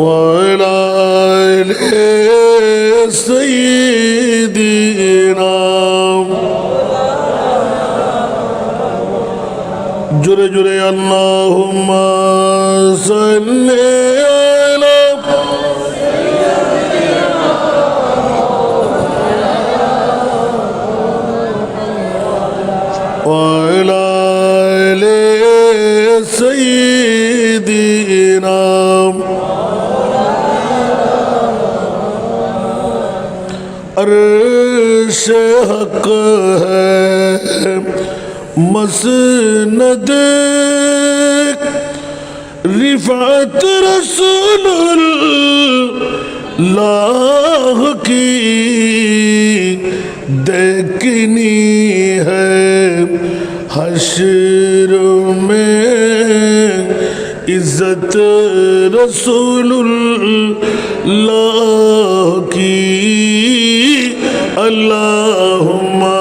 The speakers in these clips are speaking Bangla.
وعلى آل سيدنا جرے جرے اللهم صل على وعلى آل سيدنا अर्श हक है मसनद रिफात रसूलुल्लाह की देखनी है हश्र में इज्जत रसूलुल्लाह की अल्लाहुम्मा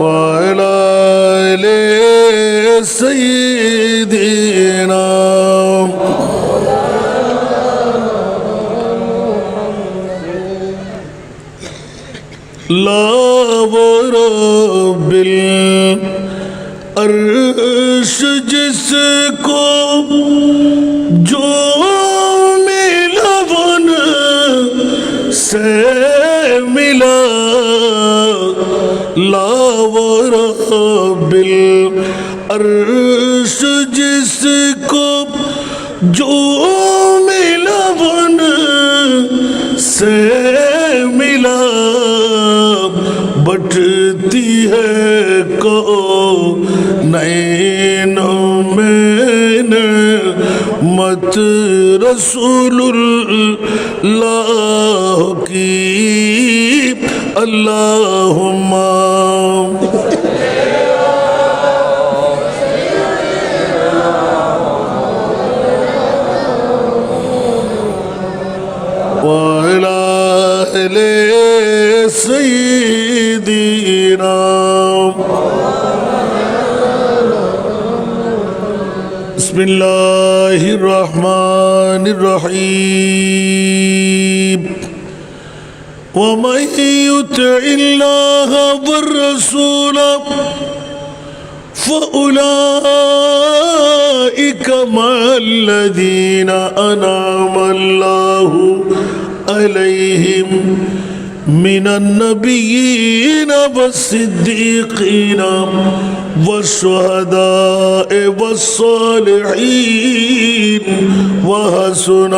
वअला आले सय्यिदिना ला वरब्बिल अर्श जिसको जो मिला वन से मिला ला वरब्बिल अर्श जिसको जो मिला वन से मिला बटती है को नैनों में मत रसूलुल्लाह की अल्लाहुम्मा वअला आले सय्यिदिना बिस्मिल्लाहिर्रहमानिर्रहीम वमन युति'िल्लाह वरसूल फउलाइका मअल्लज़ीना अनअमल्लाहु अलैहिम मिनन नबिय्यीन वस्सिद्दीक़ीन वश्शुहदाए वस्सालिहीन वहसुन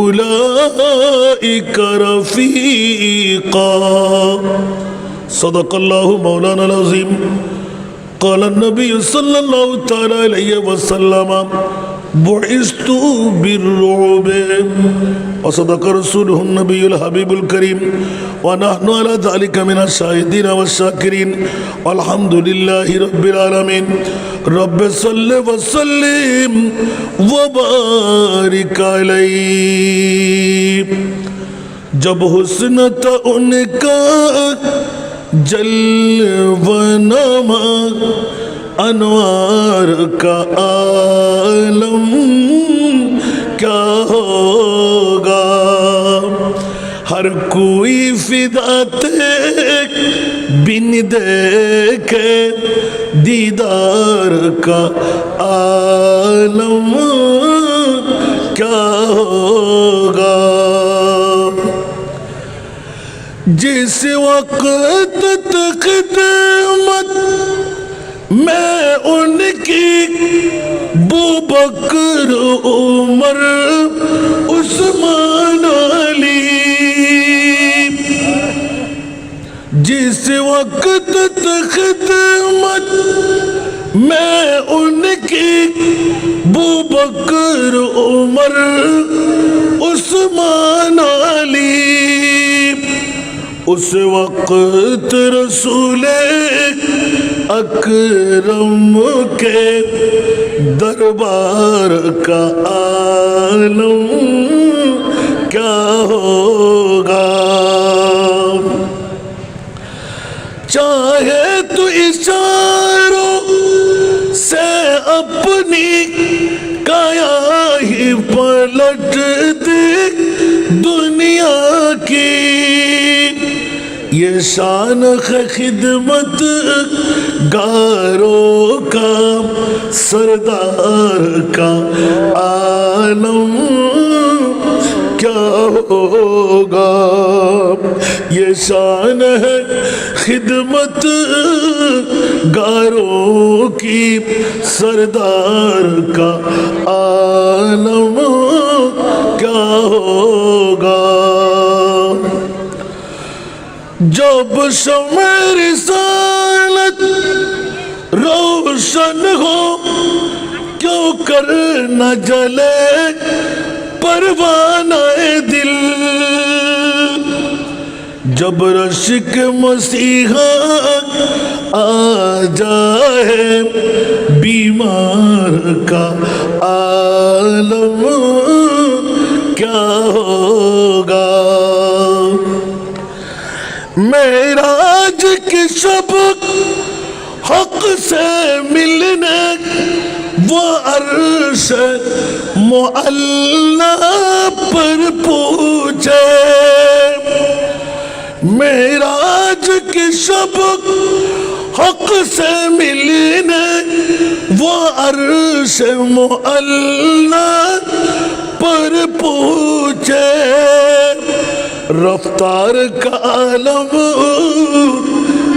उलाइका रफ़ीक़ा सदक़ल्लाहु मौलाना अज़ीम क़ाल नबी सल्लल्लाहु तआला अलैहि वसल्लम बुइस्तु बिर्रुअब वसदक़ रसूलुहुन नबियुल हबीबुल करीम व नहनु अला ज़ालिका मिनश शाहिदीन वश्शाकिरीन अल्हम्दुलिल्लाहि रब्बिल आलमीन रब्बि सल्लि व सल्लिम व बारिक अलैहि। जब हुस्न था उनका जलवनमा अनवार का आलम क्या होगा। हर कोई फिदा थे बिन देखे दीदार का आलम क्या होगा। जिस वक्त तक क़यामत मैं उनकी बूबकर उमर उस्मान अली। जिस वक्त तक क़यामत मैं उनकी बूबकर उमर उस्मान अली। उस वक्त रसूले अकरम के दरबार का आलम क्या होगा। चाहे तो इशारों से अपनी काया ही पलट दे दुनिया की। ये शान है खिदमत गारों का सरदार का आलम क्या होगा। ये शान है खिदमत गारों की सरदार का आलम क्या होगा। जब शम्ए रिसालत रोशन हो क्यों कर न जले परवानाए दिल। जब रश्क मसीहा आ जाए बीमार का आलम क्या होगा। मेराज की शब हक से मिलने वो अर्श मुअल्ला पर पूछे। मेराज की शब हक से मिलने वो अर्श मुअल्ला पर पूछे। रफ्तार का आलम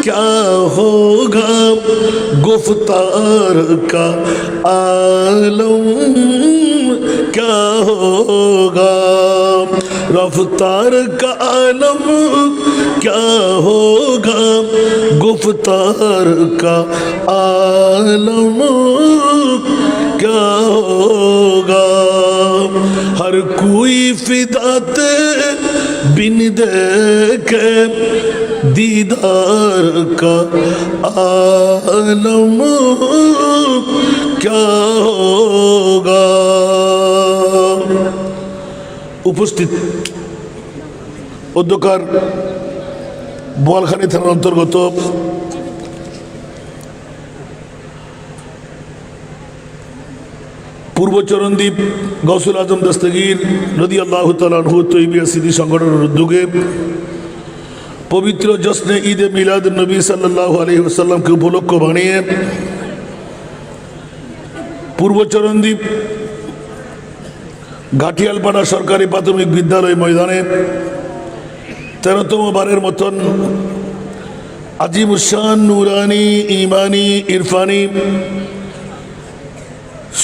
क्या होगा गुफ्तार का आलम क्या होगा। रफ्तार का आलम क्या होगा गुफ्तार का आलम क्या होगा। हर कोई फिदाते बिन देखे दीदार का आलम क्या होगा। উপস্থিত অধ্যকার বোয়ালখালী থানার অন্তর্গত পূর্ব চরণদ্বীপ গৌসুল আজম দস্তগীর রাদিয়াল্লাহু তাআলা আনহু তৈবিয়া সিদ্ধি সংগঠনের উদ্যোগে পবিত্র জশ্নে ঈদে মিলাদ নবী সাল্লাল্লাহু আলাইহি ওয়াসাল্লামকে উপলক্ষ বানিয়ে পূর্ব চরণদ্বীপ ঘাটিয়ালপাড়া সরকারি প্রাথমিক বিদ্যালয় ময়দানে 13তম বারের মতন আজিমুশান নুরানি ইমানি ইরফানি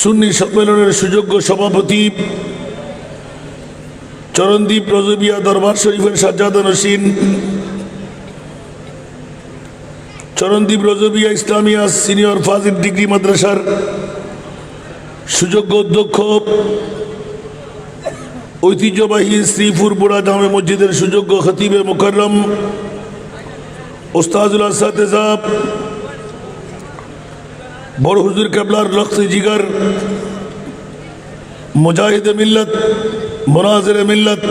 সুন্নি সম্মেলনের সুযোগ্য সভাপতি চরণদ্বীপ রজবিয়া দরবার শরীফের সাজ্জাদা নসীন চরণদ্বীপ রজবিয়া ইসলামিয়া সিনিয়র ফাজিল ডিগ্রি মাদ্রাসার সুযোগ্য অধ্যক্ষ ঐতিহ্যবাহী শ্রীপুর বুড়া জামে মসজিদের সুযোগ্য খতিবে মুকাররম ওস্তাদুল আসাতেজাব বড় হুজুর কেবলার লক্ষ্য জিগার মুজাহিদে মিল্লত মুনাজিরে মিল্লত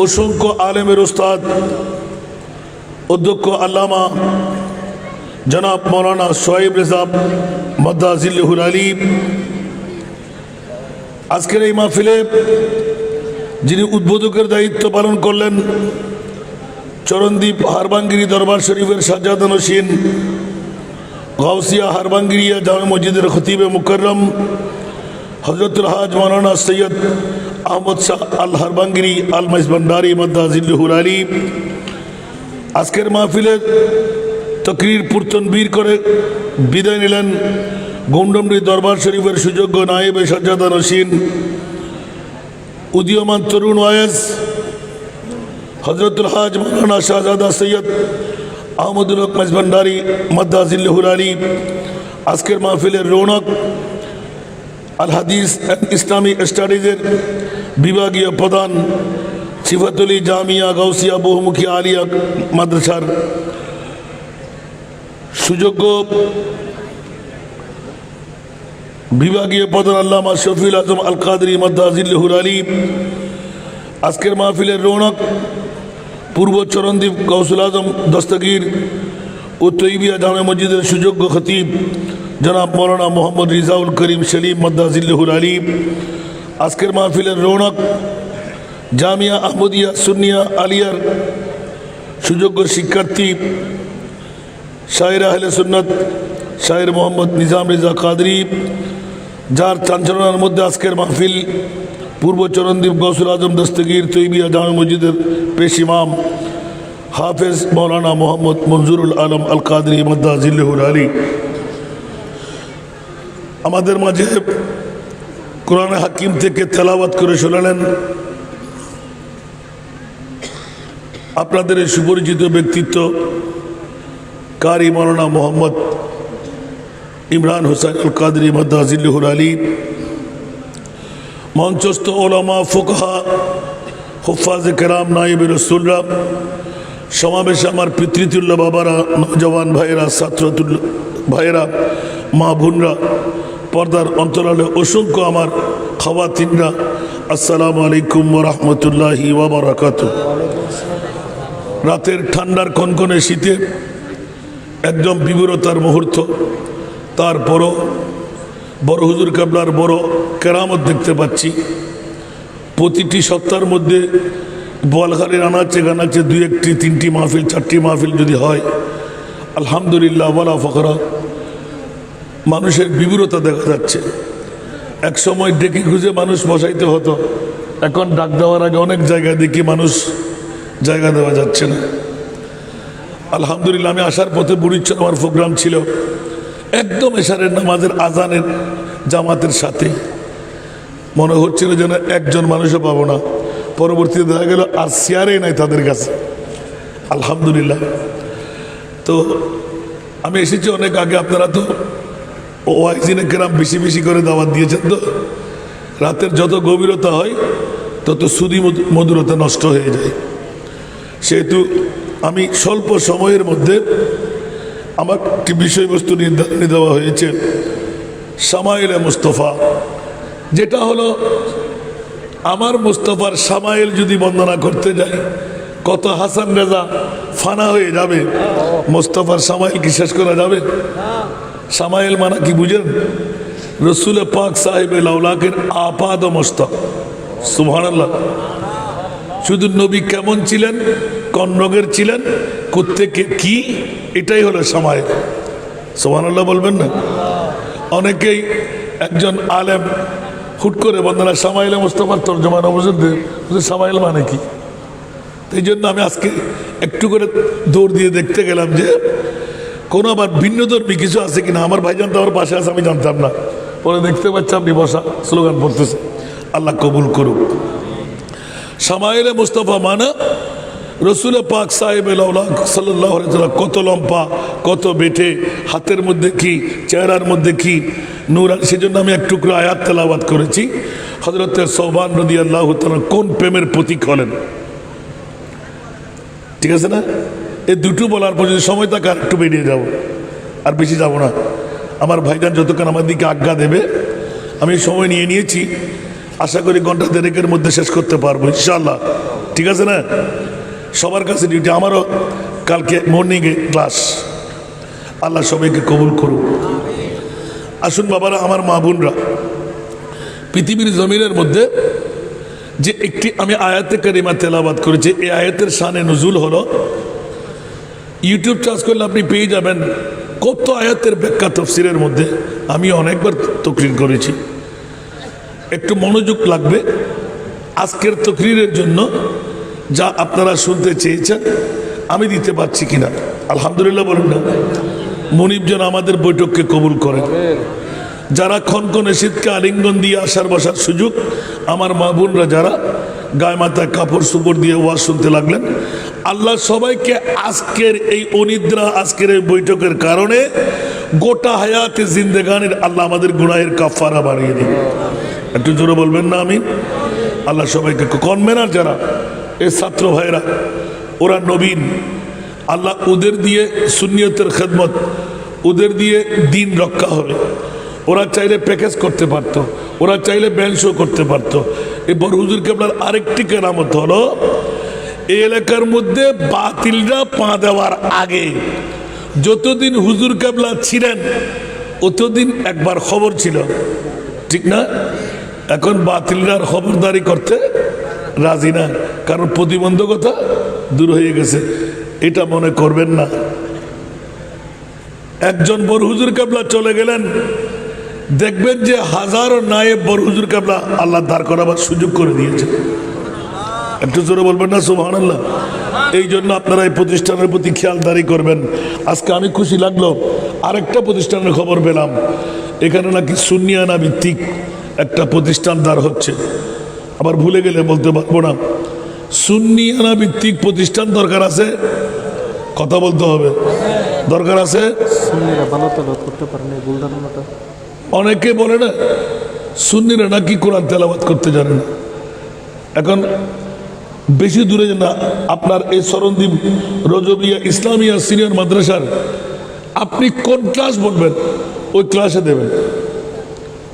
অসংখ্য আলেমের ওস্তাদ অধ্যক্ষ আল্লামা জনাব মৌলানা সোহেব রেজা মাদ্দাজিল্লাহুল আলী। আজকের এই মাহফিলে যিনি উদ্বোধকের দায়িত্ব পালন করলেন চরণদ্বীপ হারবাঙ্গিরি দরবার শরীফের সাজ্জাদা নসীন গাউসিয়া হারবাঙ্গিরিয়া জামে মসজিদের খতিবে মুকাররম হযরতুল হাজ মাওলানা সৈয়দ আহমদ শাহ আল হারবাঙ্গিরি আল মাইজভান্ডারি মাদ্দাজিল্লাহুল আলী আজকের মাহফিলের তকরির পুরতনবীর করে বিদায় নিলেন গৌন্ডমরি দরবার শরীফের সুযোগ্য নায়েবে সাজ্জাদা নসীন উদীয়মান তরুণ ওয়াইজ হযরতুল হাজ মাওলানা শাহজাদা সৈয়দ আহমদুল হক মাইজভান্ডারি মাদ্দাজিল্লাহুল আলী। আজকের মাহফিলের রৌনক আল হাদিস অ্যান্ড ইসলামিক স্টাডিজের বিভাগীয় প্রধান সিফাতুল জামিয়া গাউসিয়া বহুমুখী আলিয়া মাদ্রাসার সুযোগ্য বিভাগীয় প্রধান আল্লামা শফিউল আজম আল কাদরি মাদ্দাজিল্লাহুল আলী। আজকের মাহফিলের রৌনক পূর্ব চরণদ্বীপ গৌসুল আজম দস্তগীর ও তৈবিয়া জামে মসজিদের সুযোগ্য খতিব জনাব মৌলানা মোহাম্মদ রিজাউল করিম সেলিম মদ্দাজিল্লাহুল আলী, আজকের মাহফিলের রৌনক জামিয়া আহমদিয়া সুন্নিয়া আলিয়ার সুযোগ্য শিক্ষার্থী শায়ের আহলে সুন্নত শায়ের মোহাম্মদ নিজাম রেজা কাদরি, যার চাঞ্চলনার মধ্যে আজকের মাহফিল পূর্ব চরণদ্বীপ গৌসুল আজম দস্তগীর তৈবিয়া জামে মসজিদের পেশ ইমাম হাফেজ মৌলানা মোহাম্মদ মনজুরুল আলম আল কাদরি মদ্দাজিল্লাহুল আলী আমাদের মাঝে কোরআন হাকিম থেকে তেলাওয়াত করে শোনালেন। আপনাদের এই সুপরিচিত ব্যক্তিত্ব কারি মৌলানা মোহাম্মদ ইমরান হোসেন আল কাদরি মদ্দাজিল্লাহুল আলী, মঞ্চস্থ ওলামা ফুকহা হুফাজে কেরাম নায়েবে রসুলরা, সমাবেশে আমার পিতৃতুল্য বাবারা, নওজওয়ান ভাইয়েরা, ছাত্রতুল্য ভাইয়েরা, মা বোনরা, পর্দার অন্তরালে অসংখ্য আমার খাওয়াতিনরা, আসসালামু আলাইকুম ওয়া রাহমাতুল্লাহি ওয়া বারাকাতুহু। রাতের ঠান্ডার কনকনে শীতে একদম বিবরতার মুহূর্ত, তারপরও বড় হুজুর কাবলার বড় কেরামত দেখতে পাচ্ছি। প্রতিটি সপ্তাহের মধ্যে বোয়ালখালীর আনাচে গানাচে দুই একটি তিনটি মাহফিল চারটি মাহফিল যদি হয়, আলহামদুলিল্লাহ ওয়ালা ফখরা, মানুষের বিবরতা দেখা যাচ্ছে। এক সময় ডেকে খুঁজে মানুষ বসাইতে হতো, এখন ডাক দেওয়ার আগে অনেক জায়গায় দেখি মানুষ জায়গা দেওয়া যাচ্ছে না। আলহামদুলিল্লাহ, আমি আসার পথে বুড়িচ্ছন আমার প্রোগ্রাম ছিল একদম এশারের নামাজের আজানের জামাতের সাথে, মনে হচ্ছিল যেন একজন মানুষও পাবো না। পরবর্তীতে দেখা গেল আর চেয়ারেই নাই তাদের কাছে, আলহামদুলিল্লাহ। তো আমি এসেছি অনেক আগে, আপনারা তো ওয়াইজিনে কেরাম বেশি বেশি করে দাওয়াত দিয়েছেন, তো রাতের যত গভীরতা হয় তত সুদি মধুরতা নষ্ট হয়ে যায়। সেহেতু আমি স্বল্প সময়ের মধ্যে আমার একটি বিষয়বস্তু নির্ধারণ দেওয়া হয়েছে, শামাইলে মুস্তফা, যেটা হলো আমার মুস্তফার শামাইল যদি বন্দনা করতে যাই কত হাসান রেজা ফানা হয়ে যাবে, মুস্তফার শামাইল কি শেষ করা যাবে? শামাইল মানা কি বুঝেন? রসুল পাক সাহেব লাউলাকের আপাদ মস্তক, সুবহানাল্লাহ। শুধু নবী কেমন ছিলেন, কোন রোগের ছিলেন, কোত্থেকে কি, এটাই হলো শামাইল। সুবহানাল্লাহ বলবেন না? অনেকেই একজন আলেম হুট করে বন্দনা শামাইলে মুস্তফার তর্জমা নবজুদ শামাইল মানে কি। এই জন্য আমি আজকে একটু করে দৌড় দিয়ে দেখতে গেলাম যে কোনো আবার ভিন্ন ধর্মী কিছু আছে কিনা। আমার ভাইজান তো আমার পাশে আছে, আমি জানতাম না, পরে দেখতে পাচ্ছি আপনি বসা স্লোগান পড়তেছে। আল্লাহ কবুল করুক। শামাইলে মুস্তফা মানে রসুল পাক সাহেব সাল্লাল্লাহু আলাইহি ওয়াসাল্লাম কত লম্বা, কত বেটে, হাতের মধ্যে কি, চেহারার মধ্যে কি নূর। সেজন্য আমি এক টুকরো আয়াত তেলাওয়াত করেছি। হযরত সওবান রাদিয়াল্লাহু তাআলা কোন প্রেমের প্রতীক হলেন, ঠিক আছে না? এই দুটো বলার পর যদি সময় থাকে আর একটু বেরিয়ে যাব, আর বেশি যাব না। আমার ভাইজান যতক্ষণ আমার দিকে আজ্ঞা দেবে, আমি সময় নিয়ে নিয়েছি, আশা করি ঘন্টা দেড়েকের মধ্যে শেষ করতে পারবো ইনশাআল্লাহ, ঠিক আছে না? সবার কাছে ডিউটি, আমারও কালকে মর্নিংয়ে ক্লাস। আল্লাহ সবাইকে কবুল করুক। আসুন বাবারা, আমার মা বোনরা, পৃথিবীর জমিনের মধ্যে যে একটি আমি আয়াতে কারিমা তেলাওয়াত করেছি, এই আয়াতের শানে নুজুল হলো, ইউটিউব চার্জ করলে আপনি পেয়ে যাবেন কত আয়াতের ব্যাখ্যা তফসিরের মধ্যে আমি অনেকবার তকরির করেছি। একটু মনোযোগ লাগবে আজকের তকরিরের জন্য, যা আপনারা শুনতে চেয়েছেন আমি দিতে পারছি কিনা। আলহামদুলিল্লাহ বলুন না? মনিব যেন আমাদের বৈঠককে কবুল করেন। যারা ক্ষণক্ষণে শীতকে আলিঙ্গন দিয়ে আসার বসার সুযোগ, আমার মা বোনরা যারা গায়ে মাথায় কাপড় সুপড় দিয়ে ওয়াজ শুনতে লাগলেন, আল্লাহ সবাইকে আজকের এই অনিদ্রা, আজকের এই বৈঠকের কারণে গোটা হায়াতে জিন্দেগানির আল্লাহ আমাদের গুনাহের কাফারা বাড়িয়ে দিন। একটু জোরে বলবেন না আমিন? আল্লাহ সবাইকে কনভেনার যারা এই ছাত্র ভাইরা, ওরা নবীন, আল্লাহ ওদের দিয়ে সুন্নিয়তের খেদমত, ওদের দিয়ে দিন রক্ষা হবে। ওরা চাইলে প্যাকেজ করতে পারতো, ওরা চাইলে ব্যান্ড শো করতে পারতো। এই বড় হুজুর কেবলার আরেকটি কেরামত হলো, এই এলাকার মধ্যে বাতিলরা পা দেওয়ার আগে যতদিন হুজুর কেবলা ছিলেন অতদিন একবার খবর ছিল, ঠিক না? এখন বাতিলরা খবরদারি করতে রাজি না, কারণ প্রতিবন্ধকতা দূর হয়ে গেছে। এটা মনে করবেন না। একজন বড় হুজুর কেবলা চলে গেলেন, দেখবেন যে হাজারো নায়েব বড় হুজুর কেবলা আল্লাহ দাঁড় করাবার সুযোগ করে দিয়েছে। একটু জোরে বলবেন না সুবহানাল্লাহ। এই জন্য আপনারা এই প্রতিষ্ঠানের প্রতি খেয়ালদারি করবেন। আজকে আমি খুশি লাগলো, আরেকটা প্রতিষ্ঠানের খবর পেলাম, এখানে নাকি সুন্নিয়ানা ভিত্তিক একটা প্রতিষ্ঠান দাঁড় হচ্ছে। আবার ভুলে গেলে বলতে পারবো না। সুন্নিয়ানা ভিত্তিক প্রতিষ্ঠান দরকার আছে, কথা বলতে হবে, দরকার আছে। অনেকে বলে না সুন্নিরা নাকি কোরআন তেলাওয়াত করতে জানে না। এখন বেশি দূরে না, আপনার এই সরণদ্বীপ রজবিয়া ইসলামিয়া সিনিয়র মাদ্রাসার আপনি কোন ক্লাস বলবেন ওই ক্লাসে দেবেন,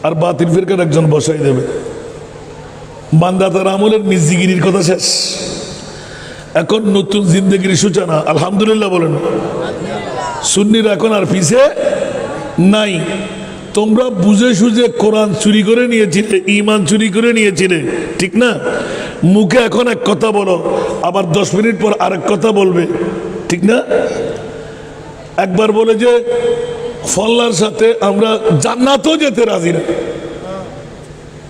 আর বাতিল ফিরকার একজন বসাই দেবে। মান্দাতার আমলের মিজিগিরির কথা শেষ, এখন নতুন জিন্দেগির সূচনা। আলহামদুলিল্লাহ বলেন। সুন্নিরা এখন আর পিছে নাই। তোমরা বুঝে সুঝে কোরআন চুরি করে নিয়েছিলে, ইমান চুরি করে নিয়েছিলে, ঠিক না? মুখে এখন এক কথা বলো, আবার 10 মিনিট পর আরেক কথা বলবে, ঠিক না? একবার বলে যে ফল্লার সাথে আমরা জান্নাতও যেতে রাজি না,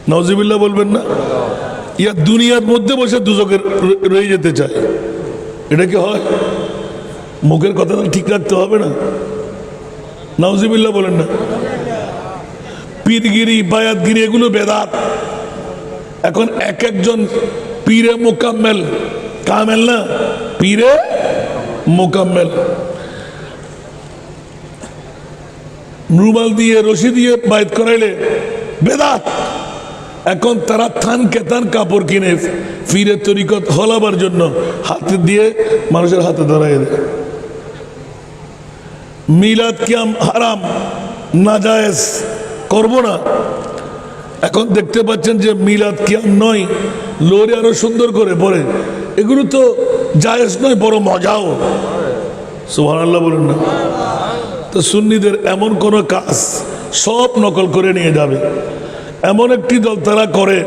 নাউজুবিল্লাহ বলবেন না? ইয়া দুনিয়ার মধ্যে বসে দুজকের রয়ে যেতে চায়। এটা কি হয়? মুখের কথাটা ঠিক রাখতে হবে না? নাউজুবিল্লাহ বলেন না? পীরগিরি বায়াতগিরি এগুলো বেদাত। এখন এক একজন পীরে মোকাম্মেল, কামেল না, পীরে মোকাম্মেল, রুমাল দিয়ে রশি দিয়ে বায়াত করাইলে বেদাত। এখন তারা থান কেতান কাপড় কিনে পীরের তরিকত হলাবার জন্য হাতে দিয়ে মানুষের হাতে ধরাই দেয়। মিলাদ কিয়াম হারাম, নাজায়েজ, করব না। এখন দেখতে পাচ্ছেন যে মিলাদ কিয়াম নয়, লোরে আরো সুন্দর করে পড়ে, এগুলো তো জায়েজ নয়, বড় মজাও। সুবহানাল্লাহ বলেন না? তো সুন্নিদের এমন কোন কাজ সব নকল করে নিয়ে যাবে, এমন একটি দল তারা করে।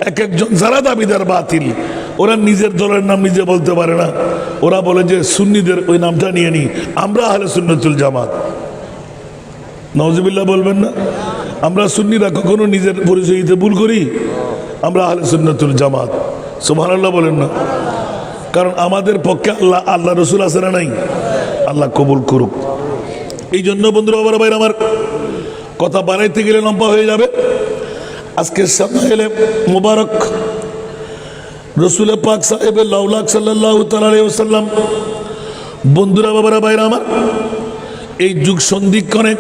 এক একজন যারা দাবিদার বাতিল, ওরা নিজের দলের নাম নিজে বলতে পারে না, ওরা বলে যে সুন্নিদের ওই নামটা নিয়ে নি, আমরা আহলে সুন্নাতুল জামাত। নাউজুবিল্লাহ বলবেন না? আমরা সুন্নিরা কখনো নিজের পরিচয় দিতে ভুল করি? আমরা আহলে সুন্নাতুল জামাত। সুবহানাল্লাহ বলেন না? কারণ আমাদের পক্ষে আল্লাহ রসুল আছে না নাই? আল্লাহ কবুল করুক। এই জন্য বন্ধুরা, বাবার ভাই, আমার কথা বানাইতে গেলে লম্বা হয়ে যাবে। আজকে সামনে এলে মুবারক রসুল পাক সাহেবের লাউলাক সাল্লাল্লাহু তাআলা আলাইহি ওয়াসাল্লাম। বন্ধুরা, বাবারা, ভাইরা আমার, এই যুগ সন্ধিক্ষণে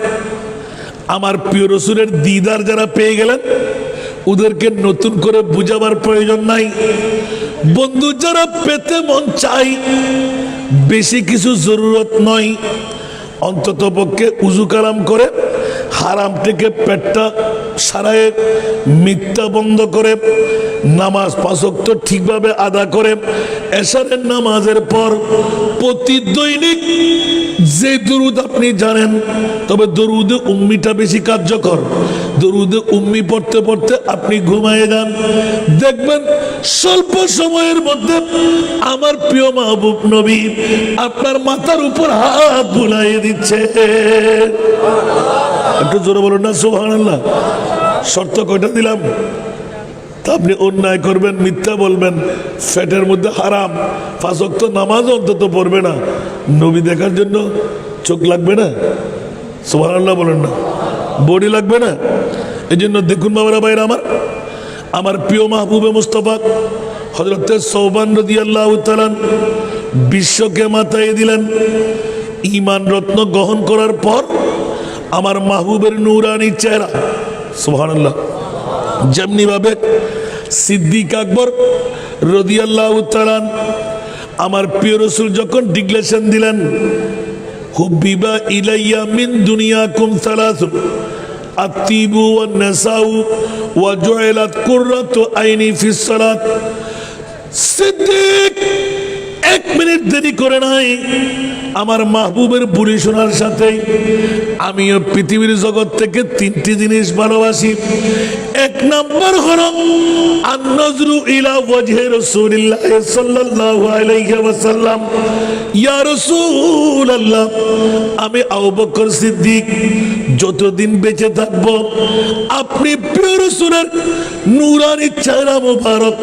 আমার প্রিয় রসুলের দিদার যারা পেয়ে গেলেন, ওদেরকে নতুন করে বুঝাবার প্রয়োজন নাই। বন্ধু যারা পেতে মন চাই, বেশি কিছু জরুরত নয়, অন্তত পক্ষে উজু কালাম করে হারাম থেকে পেটটা সারায়ে মিথ্যা বন্ধ করে নামাজ 5 ওয়াক্ত ঠিকভাবে আদা করে এশারের নামাজের পর প্রতি দৈনিক যে দরুদ আপনি জানেন, তবে দরুদে উম্মিটা বেশি কার্যকর। দরুদে উম্মি পড়তে পড়তে আপনি ঘুমায়ে যান, দেখবেন স্বল্প সময়ের মধ্যে আমার প্রিয় মাহবুব নবী আপনার মাথার উপর হাত বুলাইয়ে দিচ্ছে। একটু জোরে বলুন না সুবহানাল্লাহ। শর্ত কয়টা দিলাম? তা আপনি অন্যায় করবেন, মিথ্যা বলবেন, ফ্যাটের মধ্যে হারাম, 5 ওয়াক্ত নামাজ অন্তত পড়বে না, নবী দেখার জন্য চোখ লাগবে না? সুবহানাল্লাহ বলেন না? বডি লাগবে না? এই জন্য দেখুন বাবারা, ভাইরা আমার প্রিয় মাহবুবে মুস্তাফা হযরত সৌবান রাদিয়াল্লাহু তাআলা বিশ্বকে মাথায় দিলেন। ঈমান রত্ন গ্রহণ করার পর আমার মাহবুবের নূরানি চেহারা, সুবহানাল্লাহ, যেমনি ভাবে সিদ্দিক আকবর রাদিয়াল্লাহু তাআলা আমার প্রিয় রাসূল যখন ডিক্লেরেশন দিলেন, হুবিবা ইলাইয়া মিন দুনিয়াকুম সালাসুন আতিবু ওয়ান নাসাউ ওয়া জুইলাত কুররাতু আইনি ফিস সালাত। সিদ্দিক দেরি করে নাই, আমার মাহবুবের বুলি শোনার সাথে আমিও পৃথিবীর জগৎ থেকে তিনটি জিনিস ভালোবাসি। এক নাম্বার হলো আন-নজরু ইলা ওয়াজহি রাসূলিল্লাহ সাল্লাল্লাহু আলাইহি ওয়াসাল্লাম। ইয়া রাসূলুল্লাহ, আমি আবু বকর সিদ্দিক যতদিন বেঁচে থাকব আপনি প্রিয় রাসূলের নূরানি চেহারা মোবারক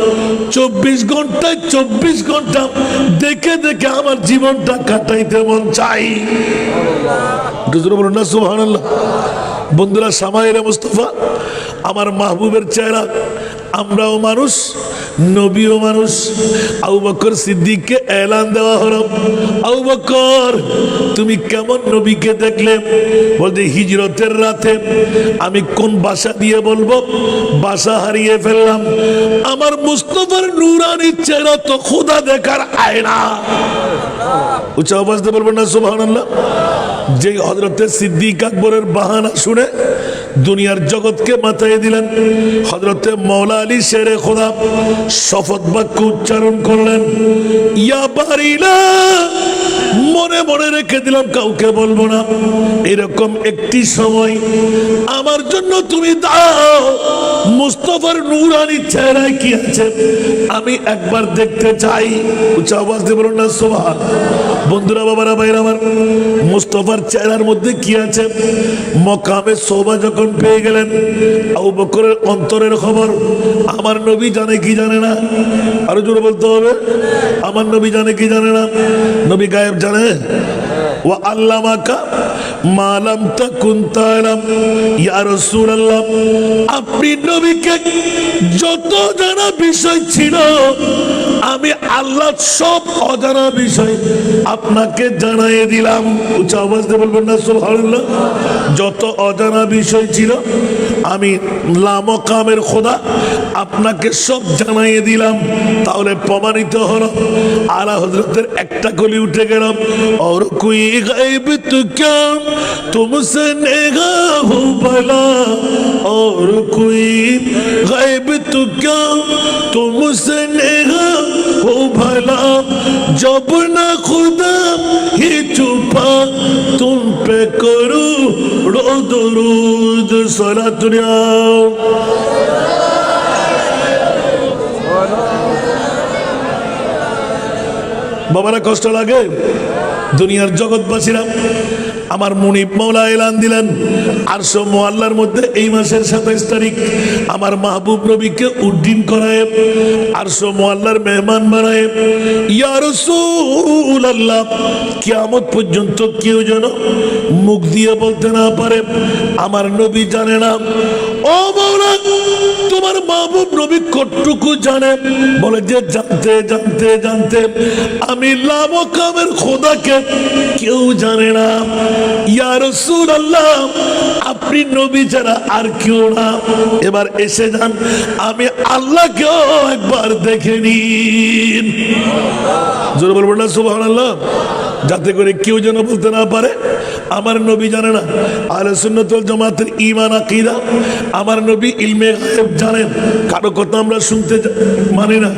24 ঘন্টায় 24 ঘন্টা দেখে দেখে আমার জীবনটা কাটাইতে মন চাই। বলুন না সুবহানাল্লাহ। বন্ধুরা, শামাইলে মুস্তাফা, আমার মাহবুবের চেহারা, আমরাও মানুষ, নবীও মানুষ। আবু বকর সিদ্দিককে এলান দেওয়া হলো, আবু বকর তুমি কেমন নবীকে দেখলে? বলতে হিজরতের রাতে আমি কোন ভাষা দিয়ে বলবো, ভাষা হারিয়ে ফেললাম। আমার মুস্তাফার নূরানি চেহারা তো খোদা দেখার আয়না। উচ্চ আওয়াজ দিয়ে বলবেন না সুবহানাল্লাহ। যে হযরতে সিদ্দিক আকবরের বাহানা শুনে দুনিয়ার জগৎকে মাথায় দিলেন, হযরতে মাওলা আলী শেরে খোদা শপথ বাক্য উচ্চারণ করলেন, ইয়া বারিলা, মনে মনে রেখে দিলাম, কাউকে বলবো না। এরকম একটি সময় আমার জন্য তুমি দাও, মুস্তাফার নূরানি চেহারায় কি আছে আমি একবার দেখতে চাই। উচ্চ আওয়াজ দিয়ে বলুন না সুবহান। বন্ধুরা, বাবারা, ভাইরা আমার, মুস্তাফার চেহারার মধ্যে কি আছে? মকামে সোবা যখন পেয়ে গেলেন, আবু বকরের অন্তরের খবর আমার নবী জানে কি জানে না? আরো জোরে বলতে হবে, আমার নবী জানে কি জানে না? নবী গায়েব জানে। ওয়া আল্লামাকা মা লাম তাকুন তা'লাম। ইয়া রাসূলুল্লাহ, আপনি নবীকে যত জানা বিষয় ছিল আমি আল্লাহ সব অজানা বিষয় আপনাকে জানিয়ে দিলাম। উচ্চ আওয়াজ দিয়ে বলবেন না সুবহানাল্লাহ। যত অজানা বিষয় ছিল আমি লামকামের খোদা আপনাকে সব জানিয়ে দিলাম। তাহলে প্রমাণিত হলো আলা হযরতের একটা কলি উঠে গেল, और कोई गायब तो क्या तुमसे नेगा हो भला, और कोई गायब तो क्या तुमसे नेगा हो भला, जब ना खुदा ही छुपा तुम पे करूं दरूद सलातुल्लाह। বাবারা, কষ্ট লাগে? দুনিয়ার জগৎবাসীরা আমার মুনিব মাওলা এলান দিলেন, আরশ মুআল্লার মধ্যে এই মাসের 27 তারিখ আমার মাহবুব নবীকে উড্ডীন করায়, আরশ মুআল্লার মেহমান বানায়। ইয়া রাসূলুল্লাহ, কিয়ামত পর্যন্ত কেউ যেন মুখ দিয়ে বলতে না পারে আমার নবী জানে না। ও মাওলা, তোমার মাহবুব নবী কতটুকু জানে? বলে যে জানতে জানতে জানতে আমি লামকামের খোদাকে কেউ জানে না। ইয়া রাসূলুল্লাহ, আপনি নবী ছাড়া আর কেউ না। এবার এসে যান, আমি আল্লাহকেও একবার দেখে নিন। জোরে বলবেন না সুবহানাল্লাহ। যাতে করে কেউ যেন বলতে না পারে আমার নবী জানে না। আহলে সুন্নাত ওয়াল জামাতের ঈমান আকীদা, আমার নবী ইলমে গায়ব জানেন। কারো কথা আমরা শুনতে মানি না,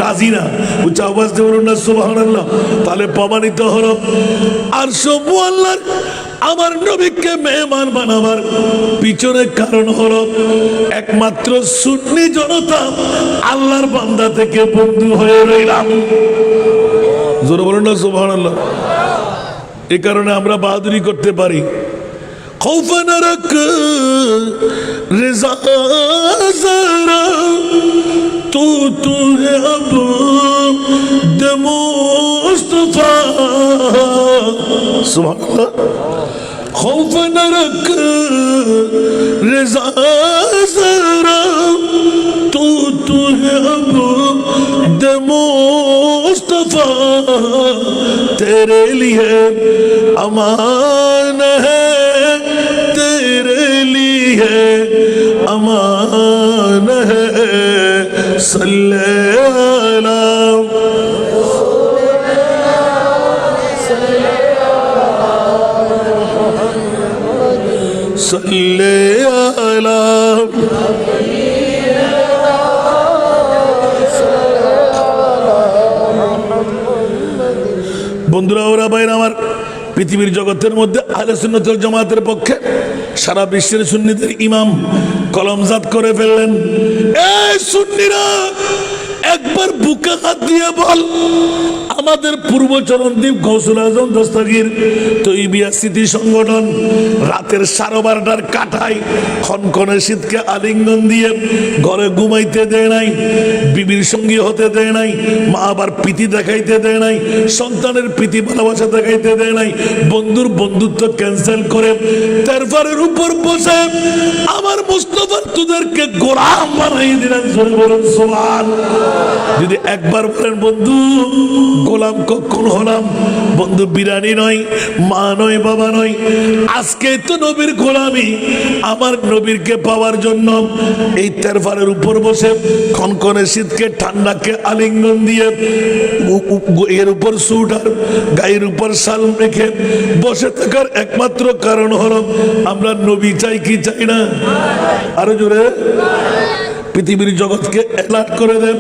রাজি না। উচ্চ আওয়াজ দিয়ে বলুন না সুবহানাল্লাহ। তাহলে প্রমাণিত হলো আরশ মুআল্লার আমার নবীকে মেহমান বানাবার পিছনে কারণ হলো একমাত্র সুন্নি জনতা আল্লাহর বান্দা থেকে বন্ধু হয়ে রইলাম। জোরে বলুন না সুবহানাল্লাহ। এই কারণে আমরা বাহাদুরি করতে পারি। খৌফা না রাখ রিজা যারা তু তু হে আব দে মুস্তাফা। সুবহানাল্লাহ। खौफ न रख रिज़ा ज़रा तू है अब दे मुस्तफा, तेरे लिए अमान है, तेरे लिए अमान है। सल्ले अला सल्ले अला বন্ধুরা ওরা বাইরে আমার, পৃথিবীর জগতের মধ্যে আহলে সুন্নাত ওয়াল জামাতের পক্ষে সারা বিশ্বের সুন্নিদের ইমাম কলমজাত করে ফেললেন। এই সুন্নিরা একবার বুকে হাত দিয়ে বল, আমাদের পূর্ব চরণদ্বীপ গৌসুল আজম দস্তগীর তৈবিয়া স্মৃতি সংগঠন রাতের 12:30টার কাঠায় খনখনে শীতকে আলিঙ্গন দিয়ে ঘরে ঘুমাইতে দেয় নাই, বিবির সঙ্গী হতে দেয় নাই, মা আবার প্রীতি দেখাইতে দেয় নাই, সন্তানের প্রীতি ভালোবাসা দেখাইতে দেয় নাই, বন্ধুর বন্ধুত্ব ক্যান্সেল করে তারপরের উপর বসে আমার মুস্তাফা তোদেরকে গোলাম বানাই দিলেন। জোরে বলুন সুবহানাল্লাহ। যদি একবার বলেন বন্ধু গোলাম কখন হলাম? বন্ধু বিরানি নয়, মা নয়, বাবা নয়, আজকে তো নবীর গোলামি। আমার নবীরকে পাওয়ার জন্য এই তেরফারের উপর বসে খনখনে শীতকে ঠান্ডাকে আলিঙ্গন দিয়ে এর উপর স্যুট আর গায়ের উপর শাল রেখে বসে থাকার একমাত্র কারণ হলো আমরা নবী চাই কি চাই না? আরো জোরে পৃথিবীর জগৎকে অ্যালার্ট করে দেন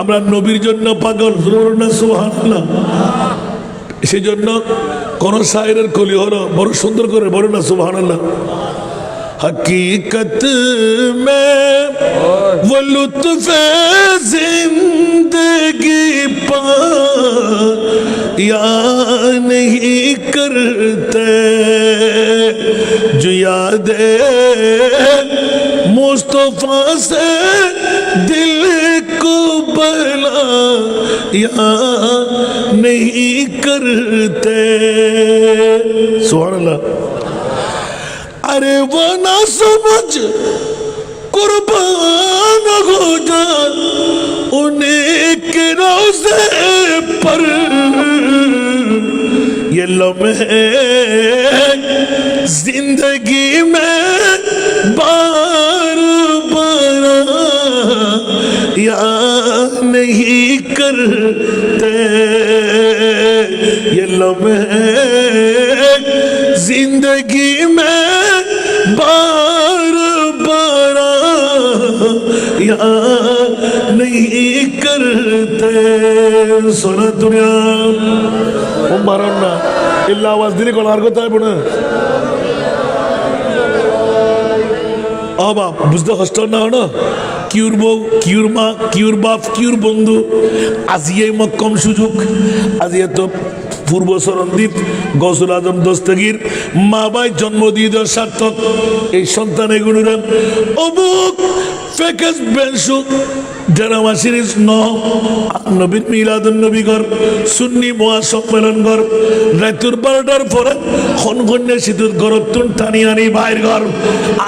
আমরা নবীর জন্য পাগল। সুবহানাল্লাহ। সেই জন্য কোন শায়েরের কলি হলো বড় সুন্দর করে বলো না সুবহানাল্লাহ। हकीकत में वो लुत्फ जिंदगी पाया नहीं करते जो याद मुस्तफा से दिल को बला या नहीं करते। सुभान अल्लाह। अरे वो ना समझ कुर्बान हो जा उन्हीं के रोज़े पर ये लम्हे जिंदगी में बार बार या नहीं करते। ये लम्हे जिंदगी में बार बार या नहीं करते। सोना दुनिया वो मारो ना इल्ला आवाज दिली कोण आरगोता है पुणे বাপ বুঝতে কষ্ট না হলো কিউর বউ কিউর মা কিউর বাপ কিউর বন্ধু আজিয়ে মক্কম সুযোগ আজিয়ে তো পূর্ব চরণদ্বীপ গৌসুল আজম দস্তগীর মা বাই জন্ম দিয়ে দেওয়ার সার্থক এই সন্তান এগুলোর অমুক ফেকেস বেনসু ড্রামা সিরিজ নবীর মিলাদুন নবী ঘর সুন্নি মহা সম্মেলন ঘর রাতুর 12টার পরে খনখনে শীতের গরতুন টানি আনি বাইর ঘর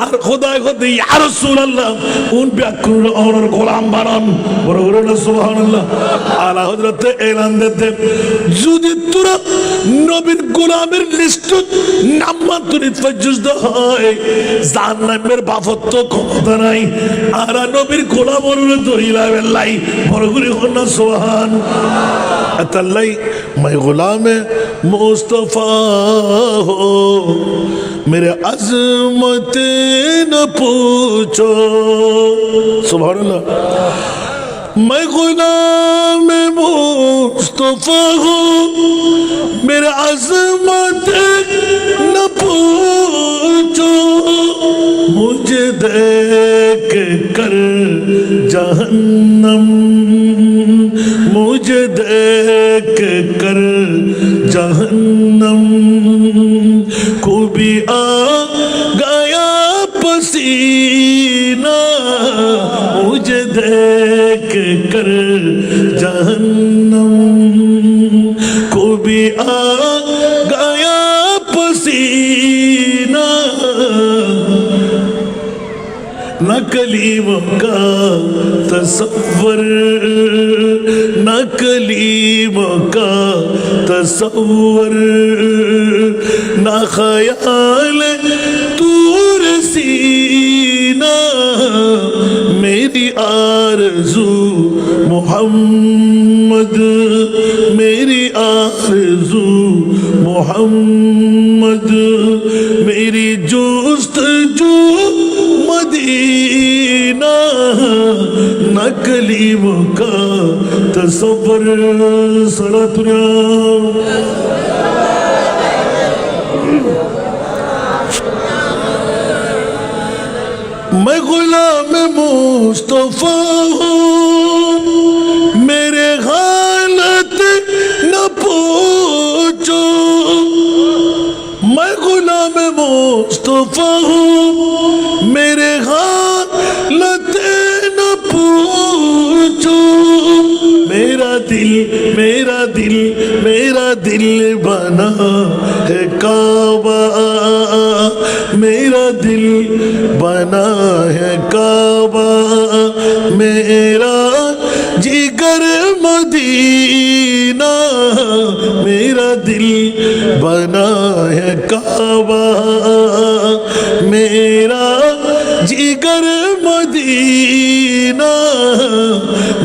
আর খোদায় খোদে ইয়া রাসূলুল্লাহ উন ব্যাকুল ওর গোলাম বানান বড় বড় সুবহানাল্লাহ। আলা হযরতে এলান দিতে যদি তোরা নবীর গোলামের লিস্ট নামাতুরিত ফজুজদ হয় জান্নাতের বাফত ক্ষমতা নাই আর নবীর গোলাম হলো দরিলা বেলাই বড় করে হনা সুবহান আতাল্লাই मैं गुलाम मुस्तफा हो मेरे अजमत न पूछो। सुभान अल्लाह। मैं गुलाम मुस्तफा हूँ मेरे अजमत न पूछो मुझे देख कर जहन्नम मुझे देख कर जहन्नम को भी आ गया पसीना मुझे देख कर जहन्नम को भी आ गया पसीना न कलीमों का तसव्वुर न कलीमों का तसव्वुर न ख्याल तूर सीना मेरी आरज़ू मोहम्मद मेरी आरज़ू मोहम्मद मेरी जुस्तजू मदीना न कलीमों का تصور صلاتنا मैं गुलाम मुस्तफा हूँ मेरे हालत न पूछो मैं गुलाम मुस्तफा हूँ मेरे हालत न पूछो मेरा दिल बना है काबा मेरा दिल बना है काबा मेरा जिगर मदीना मेरा दिल बना है काबा मेरा जिगर मदीना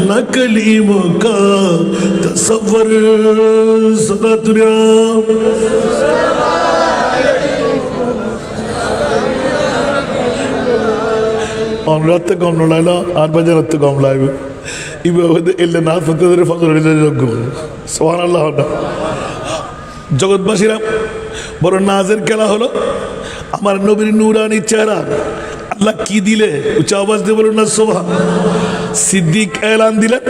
नकलीम का तसव्वुर सलातुना রাতে কম নড়াইল 8 বাজে রাতে কম লাগবে ইবাদতে এলে না ফতরে ফজরের যোগ্য সুবহানাল্লাহ জগৎবাসীরা বড় নাজের খেলা হলো আমার নবীর নূরানি চেহারা আল্লাহ কি দিলে উচ্চ আওয়াজ দিয়ে বলুন না সুবহান সিদ্দিক এলান দিলেন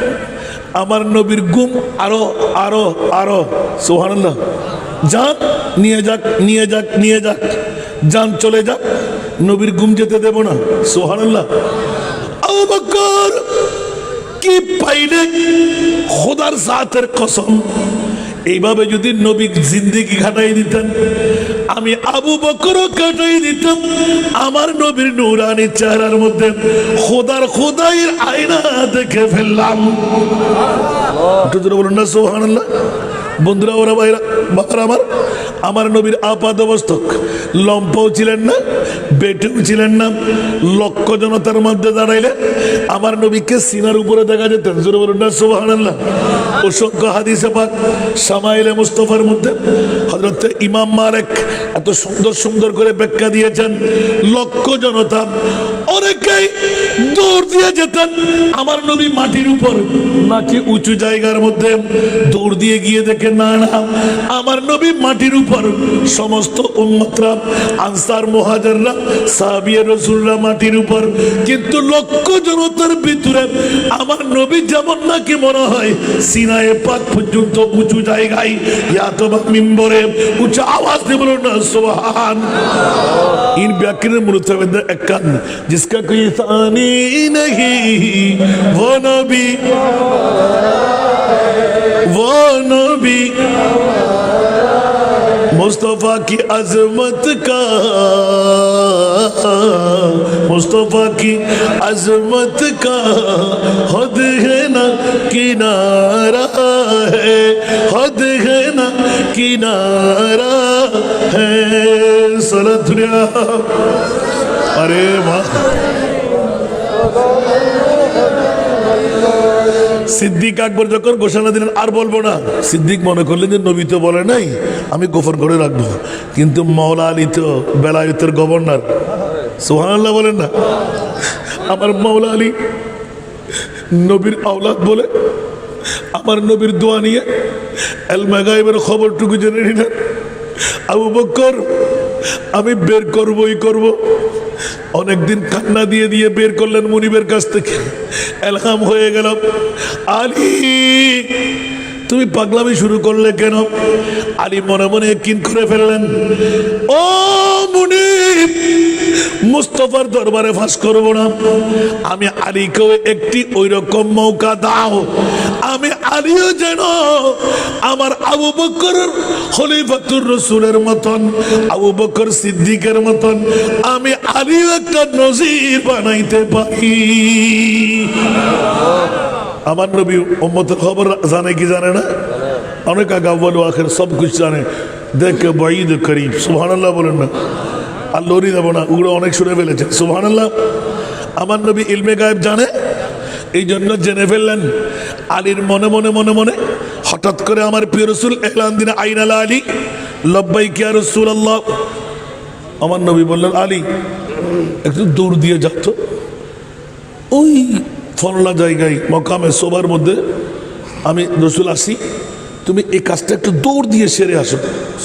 আমার নবীর গুম আরো আরো আরো সুবহানাল্লাহ যান নিয়ে যাক যান চলে যাক নবীর গুম যেতে দেব না সুবহানাল্লাহ আবু বকর কি পাইলে খোদার জাতের কসম এইভাবে যদি নবী জিন্দেগি কাটাই দিতেন আমি আবু বকরও কাটাই দিতাম আমার নবীর নূরানি চেহারার মধ্যে খোদাইয়ের আয়না দেখে ফেললাম একটু জোরে বলুন না সুবহানাল্লাহ বন্ধুরা ওরা ভাইরা বাবার আমার নবীর আপাদমস্তক লম্পও ছিলেন না বেটেও ছিলেন না লক্ষ জনতার মধ্যে দাঁড়াইলে আমার নবীকে সিনার উপরে দেখা যেত জোরে বলুন না সুবহানাল্লাহ অসংখ্য হাদিসে পাক শামাইলে মুস্তাফার মধ্যে হযরত ইমাম মালিক এত সুন্দর করে ব্যাখ্যা দিয়েছেন লক্ষ জনতা অনেকেই দৌড় দিয়ে যেতেন আমার নবী মাটির উপর নাকি উঁচু জায়গার মধ্যে দৌড় দিয়ে গিয়ে দেখে না আমার নবী মাটির উপর সমস্ত উম্মতরা আনসার মুহাজিররা সাহাবিয়ে রাসূলরা মাটির উপর কিন্তু লক্ষ জনতার ভিতরে আমার নবী যেমন নাকি মনে হয় সিনায়ে পাক পর্যন্ত উঁচু জায়গায় ইয়াতবা মিম্বরে উচ্চ আওয়াজ দিয়ে বলুন না সুবহান इन व्याकरण मुतवद्द अकान जिसका कोई सानी नहीं वो नबी मुस्तफा की अजमत का मुस्तफा की अजमत का हद है ना किनारा है हद है ना किनारा है सलतुनिया अरे वाह সিদ্দিক আকবর যখন ঘোষণা দিলেন আর বলবো না সিদ্দিক মনে করলেন যে নবী তো বলে নাই আমি গোপন করে রাখবো কিন্তু মাওলা আলী তো বেলায়েতের গভর্নর সুবহানাল্লাহ বলেন না আমার মাওলা আলী নবীর আওলাদ বলে আমার নবীর দোয়া নিয়ে এলমে গায়বের খবরটুকু জেনে নিলেন আবু বকর আমি বের করবই করব অনেকদিন কান্না দিয়ে দিয়ে বের করলেন মুনিবের কাছ থেকে এলহাম হয়ে গেল আলী তুমি পাগলামি শুরু করলে কেন আলী মনে মনে কিন করে ফেললেন ও মুনিব মুস্তাফার দরবারে ফাঁস করব না আমি আলীকেও একটি ওই রকম মৌকা দাও আমি আলীও যেন আমার আবু বকর খলিফাতুর রাসূলের মতন আবু বকর সিদ্দিকের মতন আমি আলীও একটা নজির বানাইতে পারি আমার নবী উম্মতের খবর জানে কি জানে না অনেক আগে আউয়াল আখির সব কিছু জানে দেখে বাঈদ করিব সুবহানাল্লাহ বলেন না আর লরি দেব না ওগুলো অনেক শুনে ফেলেছে সুবহানাল্লাহ আমার নবী ইলমে গায়েব জানে এই জন্য জেনে ফেললেন আলীর মনে মনে মনে মনে হঠাৎ করে আমার প্রিয় রাসূল এলান দিন আইন আলা আলী লব্বাইক ইয়া রাসূলুল্লাহ আমার নবী বললেন আলী একটু দৌড় দিয়ে যাও তো ওই ফলনা জায়গায় মকামে সোবার মধ্যে আমি রসুল আসি, তুমি এই কাজটা একটু দৌড় দিয়ে সেরে আসো।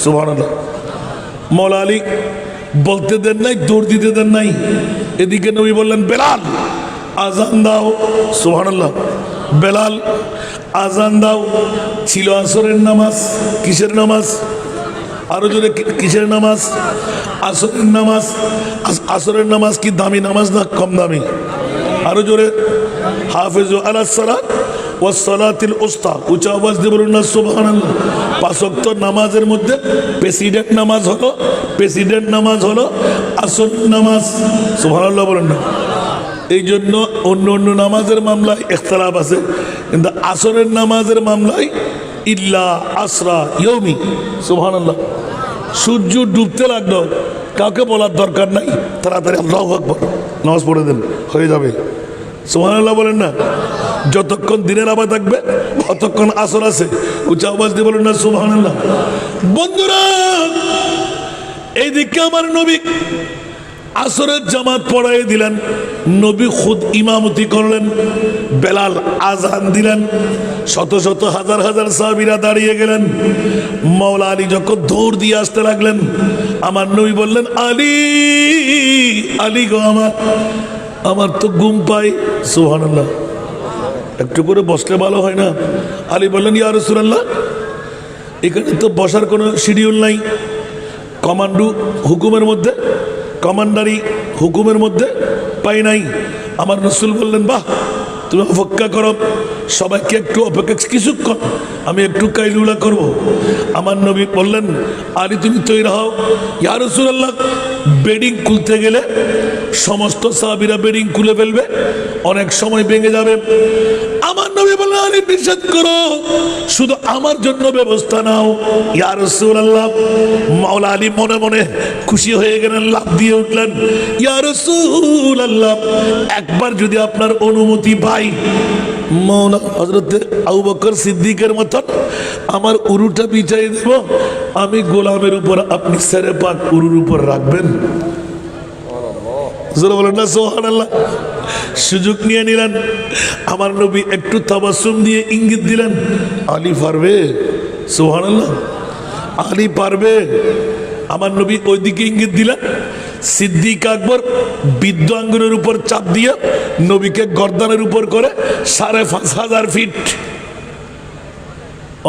সুবহানাল্লাহ। মওলা আলী বলতে দেন নাই, দৌড় দিতে দেন নাই। এদিকে নবী বললেন, বেলাল আজান দাও। সুবহানাল্লাহ। বেলাল আজান দাও। ছিল আসরের নামাজ। কিসের নামাজ? আরো জোরে, কিসের নামাজ? আসরের নামাজ। আসরের নামাজ কি দামি নামাজ না কম দামি? আরো জোরে, হাফিজু আলাস সালাত ওয়াস সালাতিল উস্তা। উচ্চ আওয়াজ দিয়ে বলুন না সুবহানাল্লাহ। 5 ওয়াক্ত নামাজের মধ্যে প্রেসিডেন্ট নামাজ হলো আসর নামাজ। সুবহানাল্লাহ বলুন না। এই জন্য অন্য অন্য নামাজের মামলায় ইখতিলাফ আছে, কিন্তু আসরের নামাজের মামলায় ইল্লা আসরা ইয়ৌমি। সুবহানাল্লাহ। সূর্য ডুবতে লাগলো, কাউকে বলার দরকার নাই, তাড়াতাড়ি আল্লাহু আকবার নামাজ পড়ে দেন, হয়ে যাবে। সুবহানাল্লাহ বলেন না। যতক্ষণ দিনের আবার থাকবে ততক্ষণ আসর আছে। উচ্চ আওয়াজ দিয়ে বলেন না সুবহানাল্লাহ। বন্ধুরা, এইদিকে আমার নবী আসরের জামাত পড়াই দিলেন, নবী খুদ ইমামতি করলেন, বেলাল আজান দিলেন, শত শত হাজার হাজার সাহাবীরা দাঁড়িয়ে গেলেন। মাওলা আলী যখন দৌড় দিয়ে আসতে লাগলেন, আমার নবী বললেন, আলী আলী গো, আমার তো ঘুম পাই। সুবহানাল্লাহ। একটু করে বসলে ভালো হয় না? আলী বললেন, ইয়া রাসূলুল্লাহ, এখানে তো বসার কোনো শিডিউল নাই, কমান্ডারি হুকুমের মধ্যে পাই নাই। আমার রাসূল বললেন, বাহ, তুমি অপেক্ষা করো, সবাইকে একটু অপেক্ষা কিছুক্ষণ, আমি একটু কাইলুলা করব। আমার নবী বললেন, আলী তুমি তৈরি হও। ইয়া রাসূলুল্লাহ, বেডিং খুলতে গেলে সমস্ত সাহাবীরা বেডিং খুলে ফেলবে, অনেক সময় ভেঙে যাবে। আমার নবী বললেন, আলী নিষেধ করো, শুধু আমার জন্য ব্যবস্থা নাও। ইয়া রাসূলুল্লাহ। মাওলা আলী মনে মনে খুশি হয়ে গেলেন, লাফ দিয়ে উঠলেন, ইয়া রাসূলুল্লাহ, একবার যদি আপনার অনুমতি পাই, মাওলা হযরত আবু বকর সিদ্দিকের মতন আমার উরুটা বিছাই দেব, আমি গোলামের উপর, আপনি সেরে পাক উরুর উপর রাখবেন। বলেন না সুবহানাল্লাহ। সুযোগ নিয়ে নিলেন। আমার নবী একটু তাবাসসুম দিয়ে ইঙ্গিত দিলেন, আলী পারবে। সুবহানাল্লাহ। আলী পারবে। আমার নবী ওইদিকে ইঙ্গিত দিলেন। সিদ্দিক আকবর বৃদ্ধ আঙ্গুরের উপর চাপ দিয়ে নবীকে গর্দানের উপর করে 5,500 ফিট,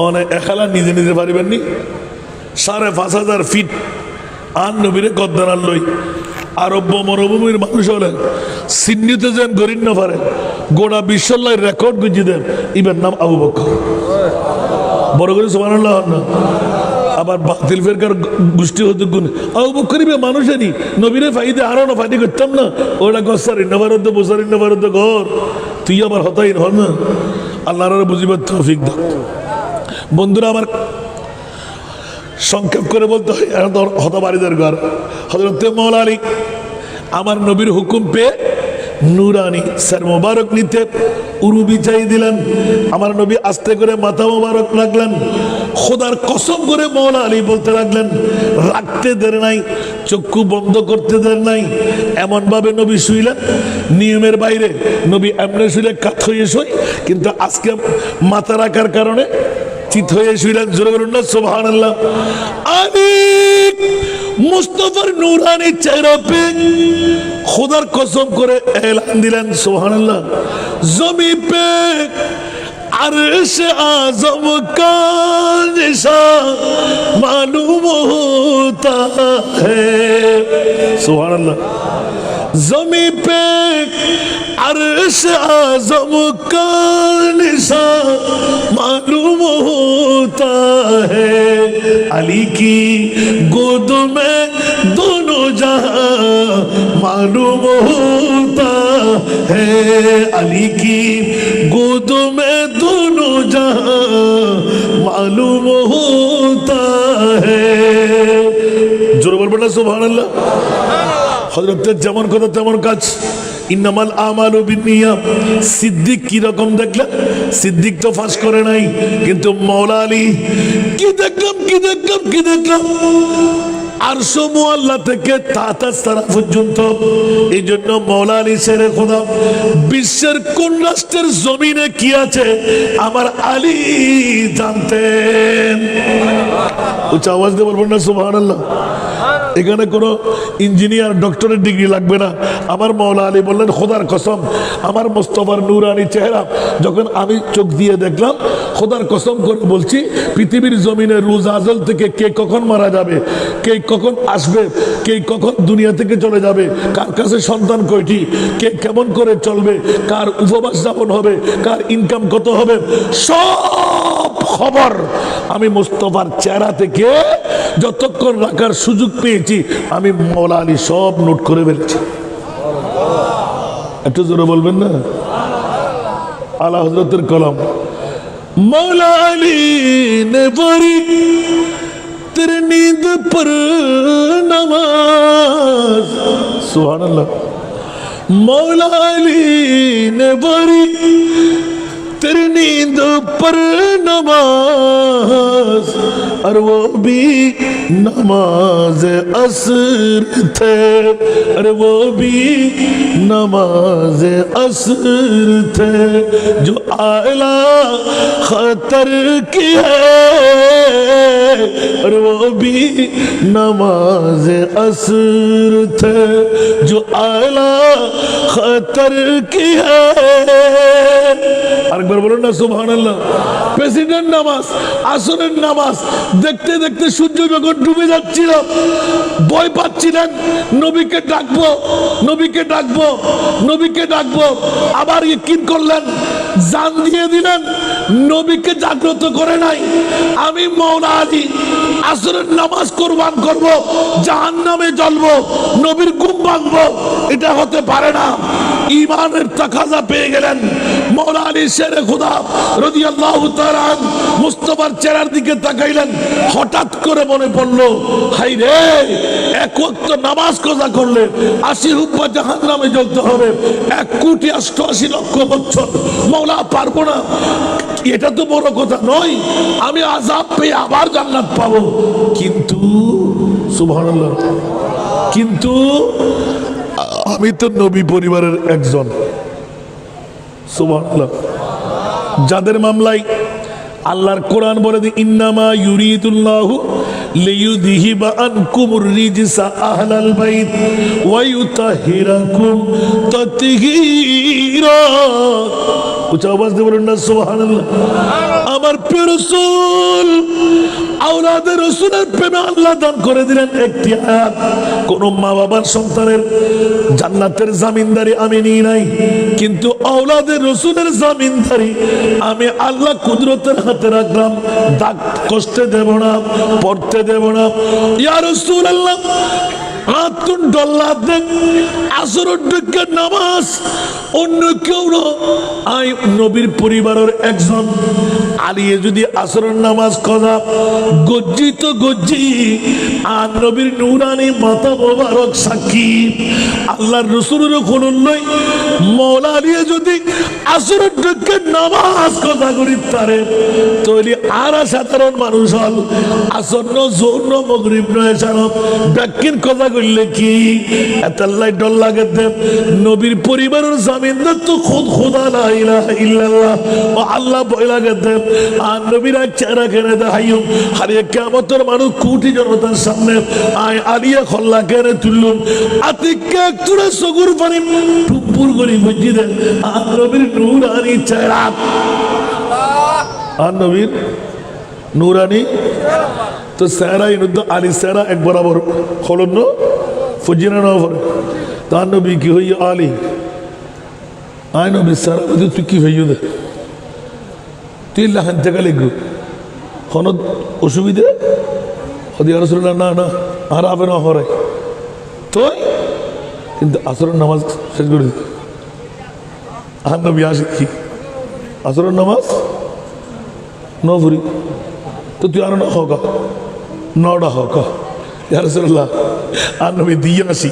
অনেক একালা নিজে নিজে পারিবেননি, 5,500 ফিট আর নবীরে গর্দানার লই। আরব্য মরুভূমির মানুষ হলে সিন্নিতে যেন গরিব না পারে, গোটা বিশ্বল্লাহ রেকর্ড বুঝিয়ে দেন, ইবের নাম আবু বকর। বড় করে সুবহানাল্লাহ না। আবার বাতিল ফেরকার গোষ্ঠী হতে গুণ আবু বকর মানুষেরই, নবীরে ফাইদে আরো না ফাইদে করতাম না, ওরা গসারি নবারদ্দ বসারি নবারদ্দ ঘর, তুই আবার হতাই হন না। আল্লাহর বুঝিবার তৌফিক দাও। বন্ধুরা, আমার সংক্ষেপ করে বলতে হয়, হতবাড়িদের ঘর। হযরত মাওলা আলী আমার নবীর হুকুম পেয়ে নুরানি স্যার মোবারক নিতে উরু বিছাই দিলেন। আমার নবী আস্তে করে মাথা মোবারক রাখলেন। খোদার কসম করে মাওলা আলী বলতে লাগলেন, রাখতে দেন নাই, চক্ষু বন্ধ করতে দেন নাই। এমন ভাবে নবী শুইলেন, নিয়মের বাইরে নবী এমনি শুইলে কাত হয়ে শুই, কিন্তু আজকে মাথা রাখার কারণে চিত হয়ে শুইলেন। জোরে বলুন না সুবহানাল্লাহ। আলী মুস্তাফার নূরানি চেহারা पे खुदार कसम करे ऐलान दिलन सुबहानअल्लाह, जमी पे अर्श आज़म का निशान मालूम होता है। सुबहानअल्लाह। जमी पे अर्श आज़म का निशान मालूम होता है। अली की गोद में दोनों जहां मालूम होता है। अली की गोद में दोनों जहां मालूम होता है। जोर बोल बेटा सुभान अल्लाह। हजरत जेमन কথা তেমন কাজ। ইন্নামাল আমালু বিন্নিয়াত। সিদ্দিক কি রকম দেখলেন? সিদ্দিক তো ফাঁস করে নাই, কিন্তু মওলা আলী কি দেখলাম আরশ মুআল্লা থেকে তাতাসারা পর্যন্ত। এই জন্য মওলা আলী শেরে খোদা বিশ্বের কোন রাষ্ট্রের জমিনে কি আছে আমার আলী জানতেন। উচ্চ আওয়াজ দিয়ে বলবেন না সুবহানাল্লাহ। এখানে কোনো ইঞ্জিনিয়ার ডক্টরের ডিগ্রি লাগবে না। আমার মওলা আলী বললেন খোদার কসম আমার মুস্তাফার নূরানি চেহারা যখন আমি চোখ দিয়ে দেখলাম, খোদার কসম করে বলছি পৃথিবীর জমিনে রোজ আজল থেকে কে কখন মারা যাবে, কে কখন আসবে, কে কখন দুনিয়া থেকে চলে যাবে, কার কাছে সন্তান কয়টি, কে কেমন করে চলবে, কার উপবাস যাপন হবে, কার ইনকাম কত হবে, সব খবর আমি মুস্তাফার চেহারা থেকে যতক্ষণ রাখার সুযোগ পেয়েছি আমি মওলা আলী সব নোট করে ফেলেছি। একটু জোরে বলবেন না আলা হযরতের কলম। मौला अली ने पढ़ी तेरे नींद पर नमाज, सुभान अल्लाह। मौला अली ने पढ़ी तेरी नींद पर नमाज, और वो भी नमाज असर थे, अरे वो भी नमाज असर थे, जो आला खतर की है, और वो भी नमाज असर थे, जो आला खतर की है। আরেকবার বলুন না সুবহানাল্লাহ। প্রেসিডেন্ট নামাজ, আসরের নামাজ দেখতে দেখতে সূর্য যখন ডুবে যাচ্ছিল ভয় পাচ্ছিলেন নবীকে ডাকবো, নবীকে ডাকবো, নবীকে ডাকবো, আবার ইয়াকিন করলেন, জান দিয়ে দিলেন, নবীকে জাগ্রত করে নাই। আমি মওলা আলী আসরের নামাজ কুরবান করব, জাহান্নামে জ্বলবো, নবীর ঘুম ভাঙবো, এটা হতে পারে না। ঈমানের তাকাজা পেয়ে গেলেন মওলা আলী শেরে খোদা রাদিয়াল্লাহু তাআলা মুস্তাফার চেহারার দিকে তাকাইলেন। হঠাৎ করে মনে পড়লো, হাই রে, এক ওয়াক্ত নামাজ কাজা করলে 80 হুব্বা জাহান্নামে জ্বলতে হবে 1,88,00,000 বছর। মওলা পারবো না, এটা তো বড় কথা নয়, আমি আযাব পেয়ে আবার জান্নাত পাবো। কিন্তু সুবহানাল্লাহ, কিন্তু আমি তো নবী পরিবারের একজন, সুবহানাল্লাহ, যাদের মামলায় আল্লাহর কোরআন বলে যে ইন্নামা ইউরিদুল্লাহু লিইউযহিবা আনকুমুর রিজসা আহলাল বাইত ওয়া ইউতাহিরাকুম তাতহীরা। উচ্চ আওয়াজ দিয়ে বলুন না সুবহানাল্লাহ। আমার প্রিয় রাসূল আওলাদে রাসূলের প্রেমে আল্লাহ দান করে দিলেন একটি আয়াত, কোন মা বাবার সন্তানের জান্নাতের জামিনদারি আমি নিই নাই, কিন্তু আওলাদে রাসূলের জামিনদারি আমি আল্লাহ কুদরতের হাতে রাখলাম। দাগ কষ্টে দেব না, পড়তে দেব না। ইয়া রাসূলুল্লাহ আতুন ডল্লা দেন আসরের দিকে নামাজ অন্য কেউ না, আই নবীর পরিবারের একজন আলিয়ে যদি আসরের নামাজ করা গজ্জি তো গজ্জি, আর নবীর নূরানি মাথা মোবারক সাক্ষী আল্লাহর রাসূলের কোনই মওলা আলিয়ে যদি আসরের দিকে নামাজ কথা করি পারে তৈরি আর সাধারণ মানুষ হল আসর জোর মাগরিব নয় জানো ব্যাকিন কথা করলে কি এতাল্লাই ডর লাগে দেব। নবীর পরিবারের জামিনদার তো খুদ খোদা লা ইলাহা ইল্লাল্লাহ ও আল্লাহ ভয় লাগে দেব। আর নবীর এক চেহারা কেনে দেখাইও, হারিয়ে কিয়ামতের মানুষ কোটি জনতার সামনে আয় আলিয়া খল্লা কেনে তুললুম, আতিককে একটুরে সগুর পানি টুপুর করে বুঝি দেন। আর নবীর নূরানি চেহারা, আর নবীর নূরানি তো চেহারা ইনুদ্দ আলী চেহারা এক বরাবর হলন ফজিনা না পরে। তার নবী কি হইয়া আলী আয় নবী চেহারা বুঝি তুই কি হইয়া দে, তুই লাহান থেকে লিখবো হন অসুবিধে হদিয়া রাসূলুল্লাহ না না আর আবে না হরে তো, কিন্তু আসরের নামাজ শেষ করে দিত। আর নবী আসে কি আসরের নামাজ নভরি তো তুই আর না হোক নটা হোক ইয়া রাসূলুল্লাহ আর নবী দিয়ে আসি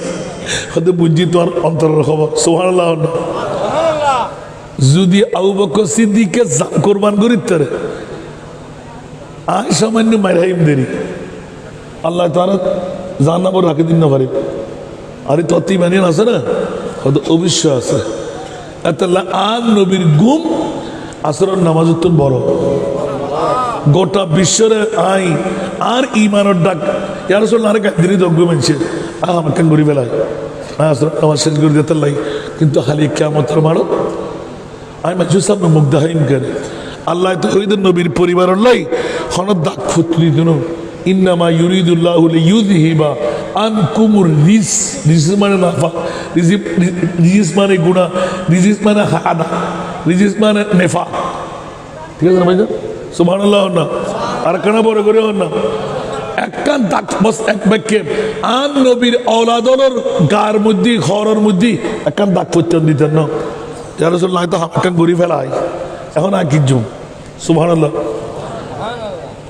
হয়তো বুঝছি তোর অন্তরের খবর সুবহানাল্লাহ না যদি আবু বকর সিদ্দিককে কোরবান করিত রে আয় সামান্য মাইরাইম দেরি আল্লাহ তারা জান্নাত রাখে দিন না পারে আরে তত্ত্ব মানিয়ে আছে না হয়তো অবশ্যই আছে এতলা আর নবীর গুম আসরের নামাজ উত্তর বড় গোটা বিশ্বের আই আর ইমানের ডাক ইয়ার আসলে আরেক দিনই দগ্গ মানছে আমাকে গড়ি বেলায় আসরের নামাজ শেষ করে দিতে লাই কিন্তু খালি কিয়ামতের মারো আমি মানুষের সামনে মুখ দেখাইম কেন আল্লাহ তো ওই নবীর পরিবারের লাই হঠাৎ দাগ ফুটলি দিন ইন্নামা ইউরিদুল্লাহু লিইউযহিবা আনকুমুর রিজ মানে নাফা রিজ মানে গুনাহ রিজ মানে হাদা রিজ মানে নেফা ঠিক আছে না ভাইজান সুবহানাল্লাহ না আর কেন বড় করে হন না একখান দাগ বস এক বাক্যে আন নবীর ঔলাদর গার মধ্যে ঘরের মধ্যে একখান দাগ ফুটতেন দিতেন না ইয়া রাসূলুল্লাহ তো হামকান গড়ি ফেলাই এখন আর কিচ্ছু সুবহানাল্লাহ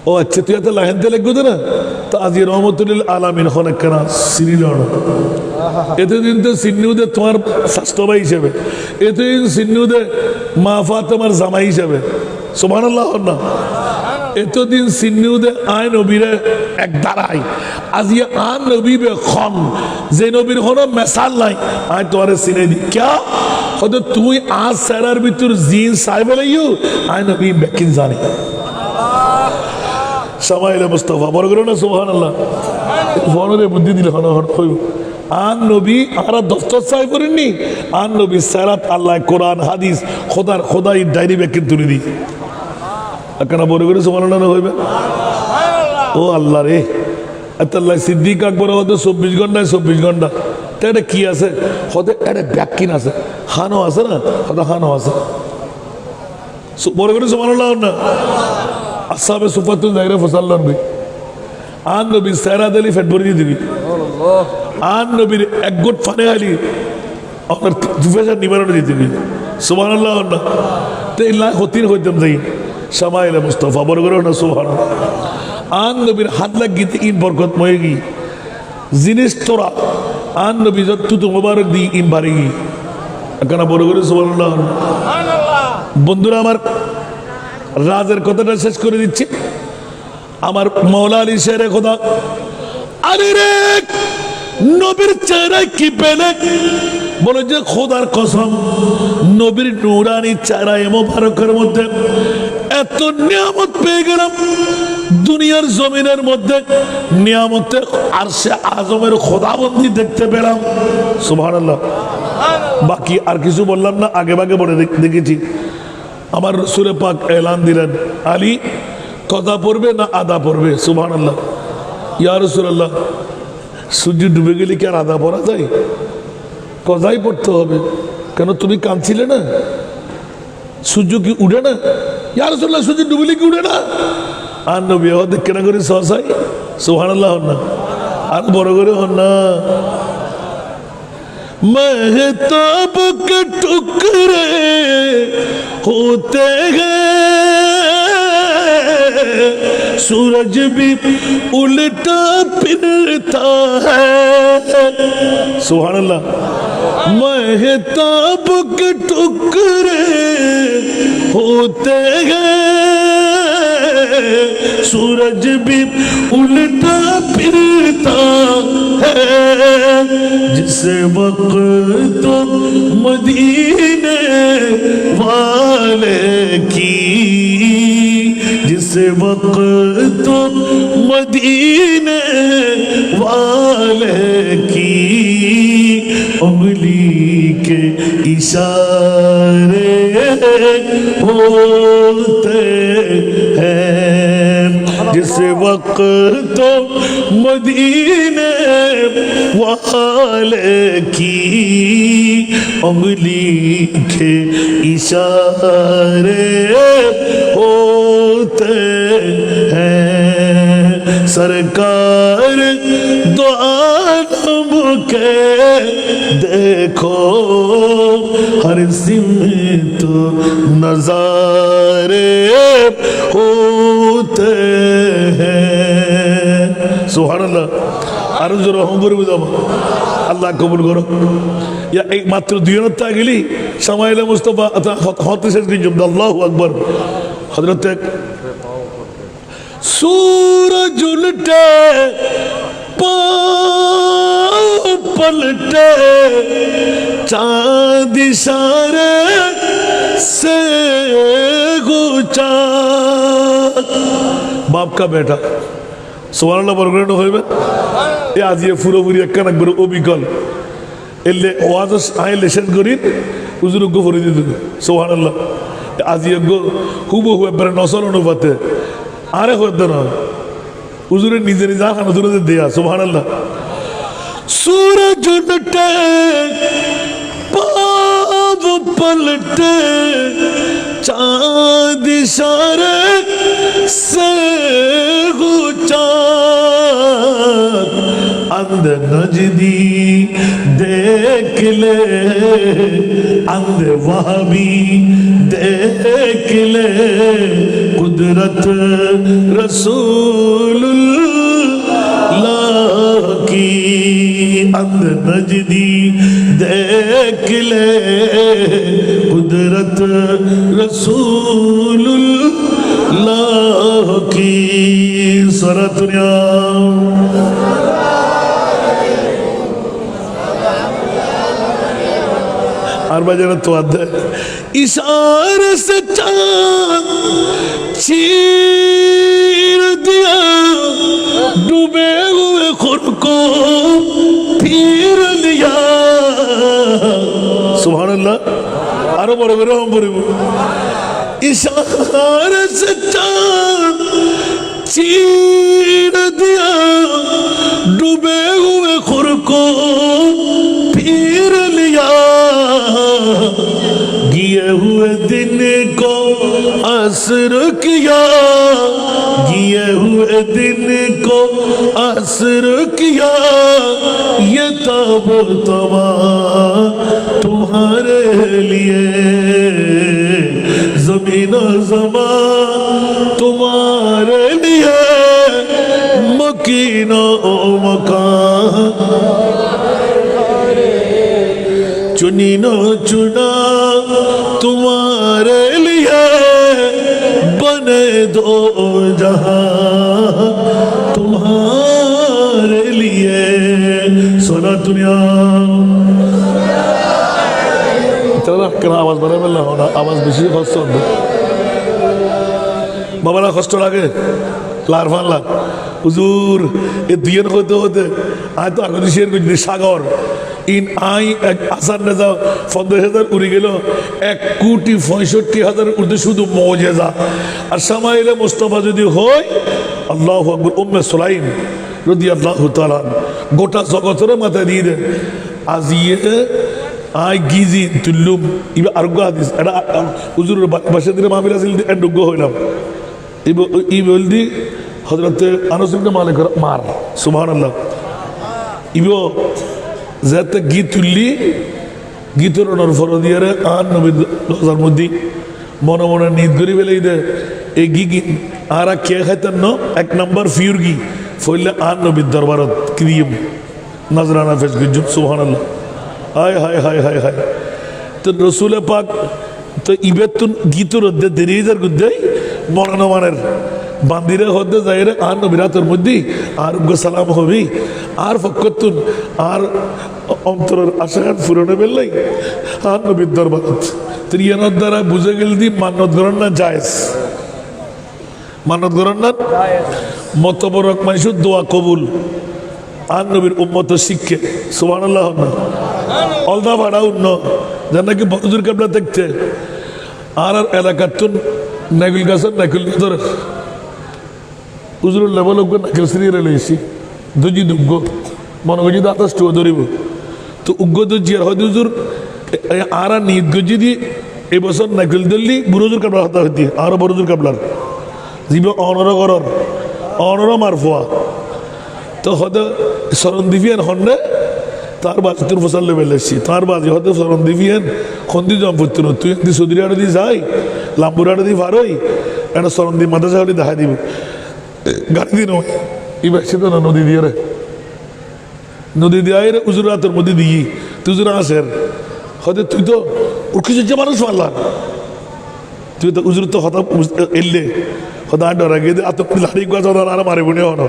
ও আচ্ছা তুই এত লাহেনতে লাগবে তো না তো আজ রহমতুল্লিল আলামিন এখন একখানা সিরিল এতদিন তো সিন্নুদে তোমার স্বাস্থ্য ভাই হিসেবে এতদিন সিন্নুদে মাফা তোমার জামাই হিসেবে সুবহানাল্লাহ না এতদিন সিন্নুদে আয় নবীরে এক দাঁড়াই আজি আন নবীবে খন যে নবীর কোনো মেসাল নাই আয় তোমার সিনে দি ক্যা হয়তো তুই আজ স্যারার ভিতর জিন সাহেব লাইও আয় নবী বেকিন জানি সামাইলে মুস্তাফা বড় করো না সুবহানাল্লাহ ফোনে বুদ্ধি দিলে হন হইব আন নবী আমরা দফতর সাহেব করেননি আন নবী সারাত আল্লাহ কোরআন হাদিস খোদাই ডায়েরি বেকিন তুলে দিই কেন বড় করে সুবহানাল্লাহ হইবে ও আল্লাহ রে আল্লাহ সিদ্দিক আকবর হয়তো 24 ঘন্টায় 24 ঘন্টা তো এটা কি আছে হয়তো এটা ব্যাকিন আছে খানও আছে না হয়তো খানও আছে বড় করে সুবহানাল্লাহ না আসাবে সুফাতুল জায়গা ফসাল্লান ভাই আন নবী সারাদ আলী ফেট ভরিয়ে দিবি আন নবীর এক গোট ফানে আলী আপনার দুফেশার নিবারণ দিয়ে দিবি সুবহানাল্লাহ না তো এই লাখ হতির হইতাম যাই সামাইলে মুস্তাফা বড় করে না সুবহানাল্লাহ আন নবীর হাত লাগিতে ইন বরকত ময়ে গি জিনিস তোরা আন নবী যত তু মোবারক দি ইন বাড়ি গি কেন বড় করে সুবহানাল্লাহ বন্ধুরা আমার রাজের কথাটা শেষ করে দিচ্ছি আমার মৌলা আলী শেরে খোদা আরে রে নবীর চেহারা কি পেলে বলে যে খোদার কসম নবীর নুরানি চেহারা মোবারকের মধ্যে এত নিয়ামত পেয়ে গেলাম দুনিয়ার জমিনের মধ্যে নিয়ামতে আরশে আজমের খোদাবন্দি দেখতে পেলাম সুবহানাল্লাহ বাকি আর কিছু বললাম না আগে ভাগে বলে দেখেছি আমার রসুলে পাক এলান দিলেন আলী কথা পড়বে না আদা পড়বে সুবহানাল্লাহ ইয়া রাসূলুল্লাহ সূর্য ডুবে গেলে কি আর আদা পড়া যায় কজাই পড়তে হবে কেন তুমি কাঁদছিলে না সূর্য কি উঠে না ইয়া রাসূলুল্লাহ সূর্য ডুবলে কি উঠে না আর নবী দেখ কেন করে সহসাই সুবহানাল্লাহ হন না আর বড় করে হন না महताब के टुकड़े होते हैं सूरज भी उल्टा फिरता है सुभान अल्लाह महताब के टुकड़े होते हैं सूरज भी उल्टा फिरता है जिस वक्त मदीने वाले की जिस वक्त मदीने वाले की उंगली के इशारे होते हैं जिस वक्त मदीने वाले की उंगली के इशारे होते हैं सरकार दो आलम के देखो हर सिमत नजारे होते हैं सुभान अल्लाह আর জোরে হম করে বুঝাবো আল্লাহ কবুল করো এই মাত্র 2 টা গেলি সামাইলে মুস্তাফা হতে শেষ গিয়ে আল্লাহু আকবার হযরত सूरज उलटे पाँव पलटे चाँद इशारे से गुचा बाप का बेटा सुभान अल्लाह बरकत होइबे ए आज ये পুরোপুরি একখানা করে অবিকল এলে ওয়াজ আইলে শেষ করি হুজুর গো করে দিত সুবহানাল্লাহ আজ ये গো হুবহু একবারে নসল অনুপাতে আরে হতো না হুজুরে নিজে নিজে খানা তুলে দেয়া সুবহানাল্লাহ सूरज उलटे पाँव पलटे चाँद इशारे से गुचा अंध नजदी देख ले अंध वहाबी देख ले कुदरत रसूलुल्लाह की अंध नजदी देख ले कुदरत रसूलुल्लाह की सरतुनिया और बजाना तो आधा इशारे से चाँद चीर दिया डूबे हुए खुद को फिर लिया सुभान अल्लाह आरो बड़े बड़े हम बड़े इशारे से चाँद चीर दिया डूबे हुए खुद को फिर लिया गिए हुए दिन को असर किया गिए हुए दिन को असर किया ये तब तवा तुम्हारे लिए जमीन ज़मा तुम्हारे लिए मकीन ओ मकान चुनी नो चुना तुम्हारे लिए बने दो जहां तुम्हारे लिए सोना दुनिया चलो क्या आवाज बड़े में होना आवाज बेशी कष्ट होता बाबा ना कष्ट लगे लारफान लाग हुजूर ये दियन होते होते आज तो आगे शेर कुछ निशागर इन आई आसान ने जाओ 15,000 उड़ी गेलो 1,65,000 उर्दू शुद्ध मौजेजा और समाइले मुस्तफा जदी होय अल्लाहु अकबर उम्मे सुलाइम রাদিয়াল্লাহু তাআলা গোটা জগতের মাথা দিয়ে দেন আজ ইয়ে আই গিজি তুল্লুম ইবা আরোগ্য হাদিস এটা হুজুরের বাসা দিলে মাহফিল আছিল এডগ্য হইলাম ই বলদি হযরতে আনাস ইবনে মালিক মার সুবহানাল্লাহ ইবো যাতে গীত তুললি গীতর নরফরদিয়ারে আন নবী রোজার মধ্যে মনে মনে নিদ করি বেলেই দে এই গি আরা কে খাইতেন ন 1 নম্বর ফিউর গি ফইলে আন নবীর দরবারত ক্রিম নজরানা ফেস গুজব সুবহানাল্লাহ হায় হায় হায় হায় হায় তো রসুল পাক তো ইবেতুন গীতর অধ্যে দেরিজার গুদ্দে মরণমানের বান্দিরে হদ্দে যাইরে আর নবীরাতের মধ্যে আর সালাম হবি আর ফকতুন আর অন্তরের আশাখান ফুরনে বেললাই আর নবীর দরবারত ত্রিয়ানোর দ্বারা বুঝে গেল দি মান্নত করেন না জায়েজ মান্নত করেন না মতবরক মানুষের দোয়া কবুল আর নবীর উম্মত শিক্ষে সুবহানাল্লাহ না অলদা ভাড়া উন্ন যার নাকি বদুর কাবলা দেখতে আর আর এলাকার তুন নাইকুল গাছের নাইকুল গাছের উজুর লেভেল নাইকুল সিরিয়ালে লইছি দুজি দুগ্গ মনে করছি আতাশ টুয়া ধরিব তো উগ্গ দুজি আর হয়তো উজুর আর আর নিদ গজি দি এবছর নাইকুল দিল্লি বুরুজুর কাবলা হতা হইতি আরো বড়জুর কাবলার জীব অনর করর অনর মারফোয়া তো হয়তো সরণদ্বীপিয়ান হন্ডে তার বাজি তোর ফসল বেলেছি তার বাজি হয়তো সরণদ্বীপিয়ান খন্দি জম পড়তো না তুই যদি সৌদি আড়ে দিয়ে যাই লাম্বুর আড়ে দিয়ে ভারই একটা সরণদ্বীপ মাদ্রাসা হলে দেখা দিব গাড়ি দিন ই বেশি তো না নদী দিয়ে রে নদী দিয়ে উজুর রাতের মধ্যে দিই তুই উজুর আসের হয়তো তুই তো ওর কিছু যে মানুষ মারলাম তুই তো উজুর তো হঠাৎ এলে হয়তো আর ডরা গিয়ে আত লাড়ি গাছ আর মারে বনে হন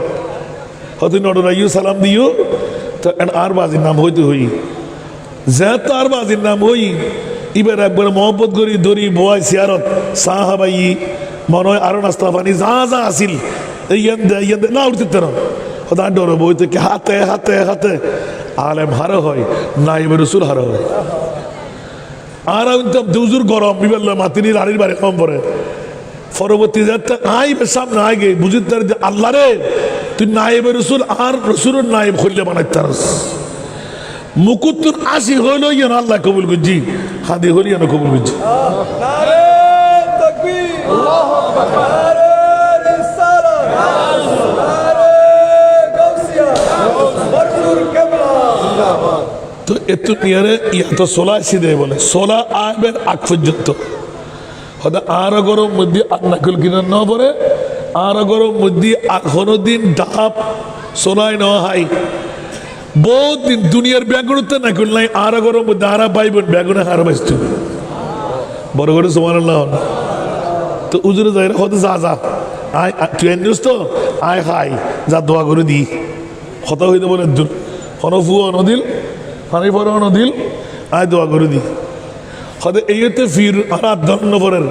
হয়তো নডরাইও সালাম দিও তো আর বাজির নাম হইতে হই যেহেতু আর বাজির নাম হই এবার একবার মহব্বত করি দড়ি বয় সিয়ারত সাহাবাই মনে হয় আরো নাস্তা পানি যা যা আসিল ইয়ান দে না উঠতে না হয়তো আর ডর বইতে কি হাতে হাতে হাতে আলেম হারো হয় নাইব রসুল হারো হয় আর দুজুর গরম বিবেল মাতিনি রানীর বাড়ি কম পরে পরবর্তী আইবে সামনে আগে বুঝতে যে আল্লাহ রে তুই নাইব রসুল আর রসুলের নাইব খুললে বানাইতে পারস মুকুত্তুর আসি হইল ইয়ান আল্লাহ কবুল করছি হাদি হইল ইয়ান কবুল করছি তো এত নিয়ারে ইয়া তো সোলা সিদে বলে সোলা আইবের আগ পর্যন্ত হয়তো আর গরম মধ্যে নাকুল কিনার ন পরে আর গরম মধ্যে কোনোদিন ডাব সোলাই ন হাই বহুত দিন দুনিয়ার ব্যাগুনতে নাকুল নাই আর গরম মধ্যে আর পাইবেন ব্যাগুনে হার বাইস্ত বড় করে সমান তো উজুরে যাই হয়তো যা যা আয় তুই আনিস তো আয় খাই যা দোয়া করে দি হতা হইতে বলে দূর হনফুয়া নদিল পানি পরে নদিল আয় দোয়া করে দি হয়তো এইতে ফির আর ধন্য পরের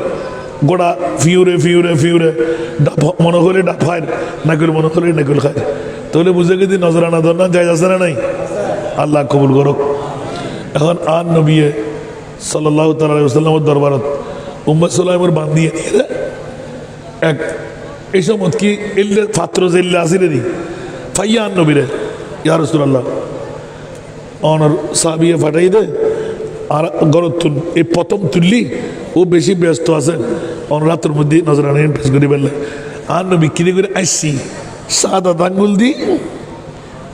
গোড়া ফিউরে ফিউরে ফিউরে মনে করে ডাফায় নাকুল মনে করে নাকুল খায় তাহলে বুঝে গেছি নজরানা ধরনা যাই আছে না নাই আল্লাহ কবুল করক এখন আর নবী সাল্লাল্লাহু তাআলা আলাইহি ওয়াসাল্লামের দরবারত উম্মত সুলাইমের বান্দিয়ে নিয়ে এক এই সময় কি এলে পাত্র জেলে আসিলে দি ফাইয়া আর নবীরে ইয়া রাসূলুল্লাহ অনর সাহাবিয়ে ফাটাই দে আর গরত তুল এই প্রথম তুললি ও বেশি ব্যস্ত আছে অন রাতের মধ্যে নজরানা পেশ করে ফেললে আর নবী কিনে করে আসছি সাদা আঙ্গুল দি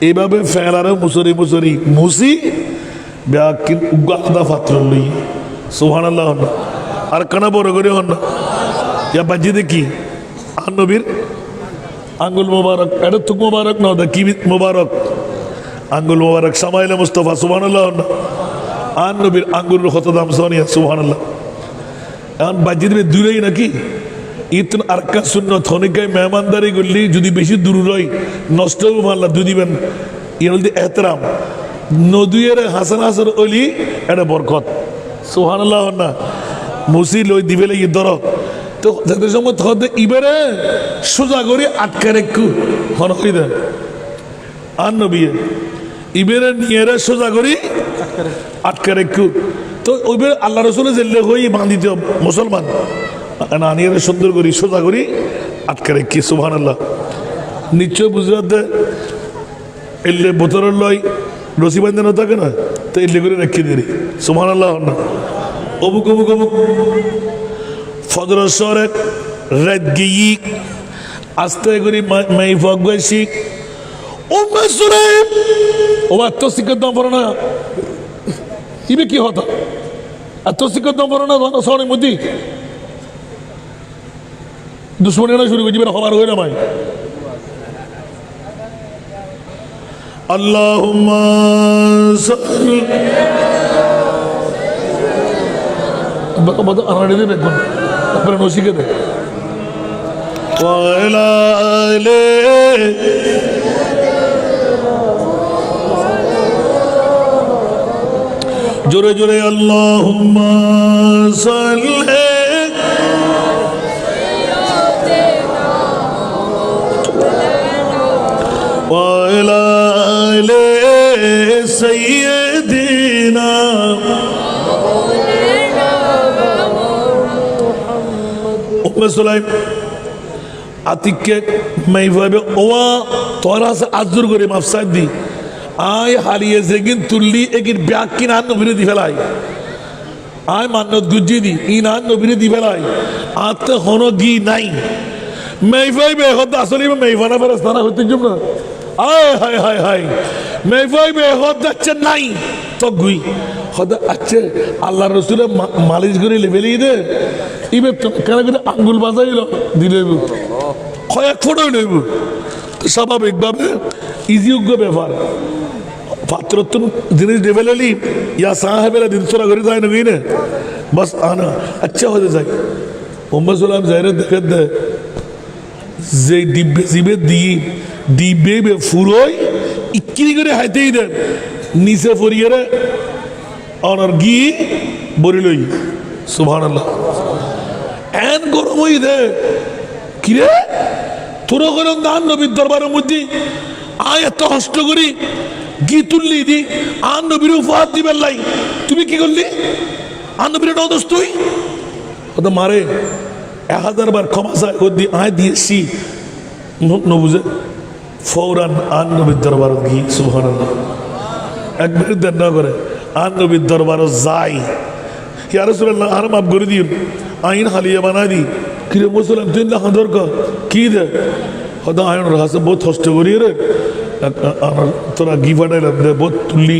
এইভাবে ফেলারে মুসরি মুসরি মুসি ব্যাকিন উগাদা পাত্র লই সুবহানাল্লাহ আর কানা বড় করে হন না ইয়া বাজি দেখি আর নবীর আঙ্গুল মোবারক এটা তুক মোবারক না কি মোবারক আঙ্গুল মোবারক সামাইলে মুস্তফা সুবহানাল্লাহ আর নবীর আঙ্গুলের কত দাম সোনিয়া সুবহানাল্লাহ এখন বাজি দেবে দূরেই নাকি ইতন আরকা সুন্নত হনিকায় মেহমানদারি করলি যদি বেশি দূর রই নষ্ট হবে মাল্লা দু দিবেন ইনলদি এহতরাম নদুয়ের হাসান হাসান অলি এটা বরকত সুবহানাল্লাহ না মুসি লই দিবে লাগি ধর তো যাদের সময় থতে ইবারে সোজা করে আটকা রেখু হন হই দেন আর নবী ইবারে নিয়ে সোজা করি আটকা রেখু তো ওইবার আল্লাহ রসুলের জেলে হই বাঁধিত মুসলমান নানিয়ার সুন্দর করি সোজা করি আটকা রেখি সুবহানাল্লাহ নিশ্চয় গুজরাতে এলে বোতলের লয় রসি বাঁধানো থাকে না তো এলে করে রেখে দিই সুবহানাল্লাহ না অমুক অমুক অমুক ফজর শহরে রাত গিয়ে আস্তে করে মাই ফগসি ও মাসুরাইম ও এত শিক্ষার দাম পড়ো না ইবে কি হতো এত শিক্ষার দাম পড়ো না শহরের মধ্যে দুশ্মনী না শুরু করছি খবর হয়ে না ভাই আল্লাহুম্মা সাল্লি আনাড়ি দিয়ে দেখুন আপনারা নসিকে দেখ জোরে জোরে আল্লাহুম্মা সাল্লি وعلى آل سيدنا أم سليم আতিককে মাই ভাবে ওয়া তোরা আজুর করে মাফসাদ দি আয় হারিয়ে যেগিন তুললি এগির ব্যাগ কিনা নবীরে দি ফেলাই আয় মান্নত গুজি দি ইনান নবীরে দি ফেলাই আতে হনো গি নাই মাই ভাইবে হদ আসলে মাই ভানা ফেরেশতারা হতে জুম না আয় হায় হায় হায় মাই ভাইবে হদ যাচ্ছে নাই তো গুই হদ আছে আল্লাহর রাসূলের মালিশ করে লেভেলি দে ইবে কেন করে আঙ্গুল বাজাইলো দিলে কয়েক ফটো লইব তো স্বাভাবিকভাবে ইজিযোগ্য ব্যাপার পাত্রত্ব জিনিস ডেভেলি ইয়া সাহেবেরা দিন চোরা করে যায় না গিয়ে বাস আনা আচ্ছা হতে যায় মোহাম্মদ সাল্লাম জায়রে দেখে দেয় যে ডিব্বে জিবে দিয়ে ডিব্বে ফুরোয় ইক্কিরি করে হাইতেই দেন নিচে ফরিয়ে অনার গি বরিলই সুবহানাল্লাহ এন গরম হই দে কিরে তোরা গরম দান নবীর দরবারের মধ্যে আয় এত কষ্ট করি গি তুললি দি আন নবীর উপহার দিবেন লাই তুমি কি করলি আন নবীর নদস তুই ওটা মারে 1000 বার ক্ষমা চায় ও দিয়ে আয় দিয়েছি নবুঝে ফৌরান আন নবীর দরবার গি সুবহানাল্লাহ এক মিনিট দেন না করে আন নবীর দরবার যাই ইয়া রাসূলুল্লাহ আর মাফ করে দিন আইন হালিয়া বানাই দি কিরে মুসলমান তুই না হাঁদর কি দে হয়তো আইন রাসে বহুত কষ্ট করি রে তোরা গি ফাটাইলাম দে বহুত তুললি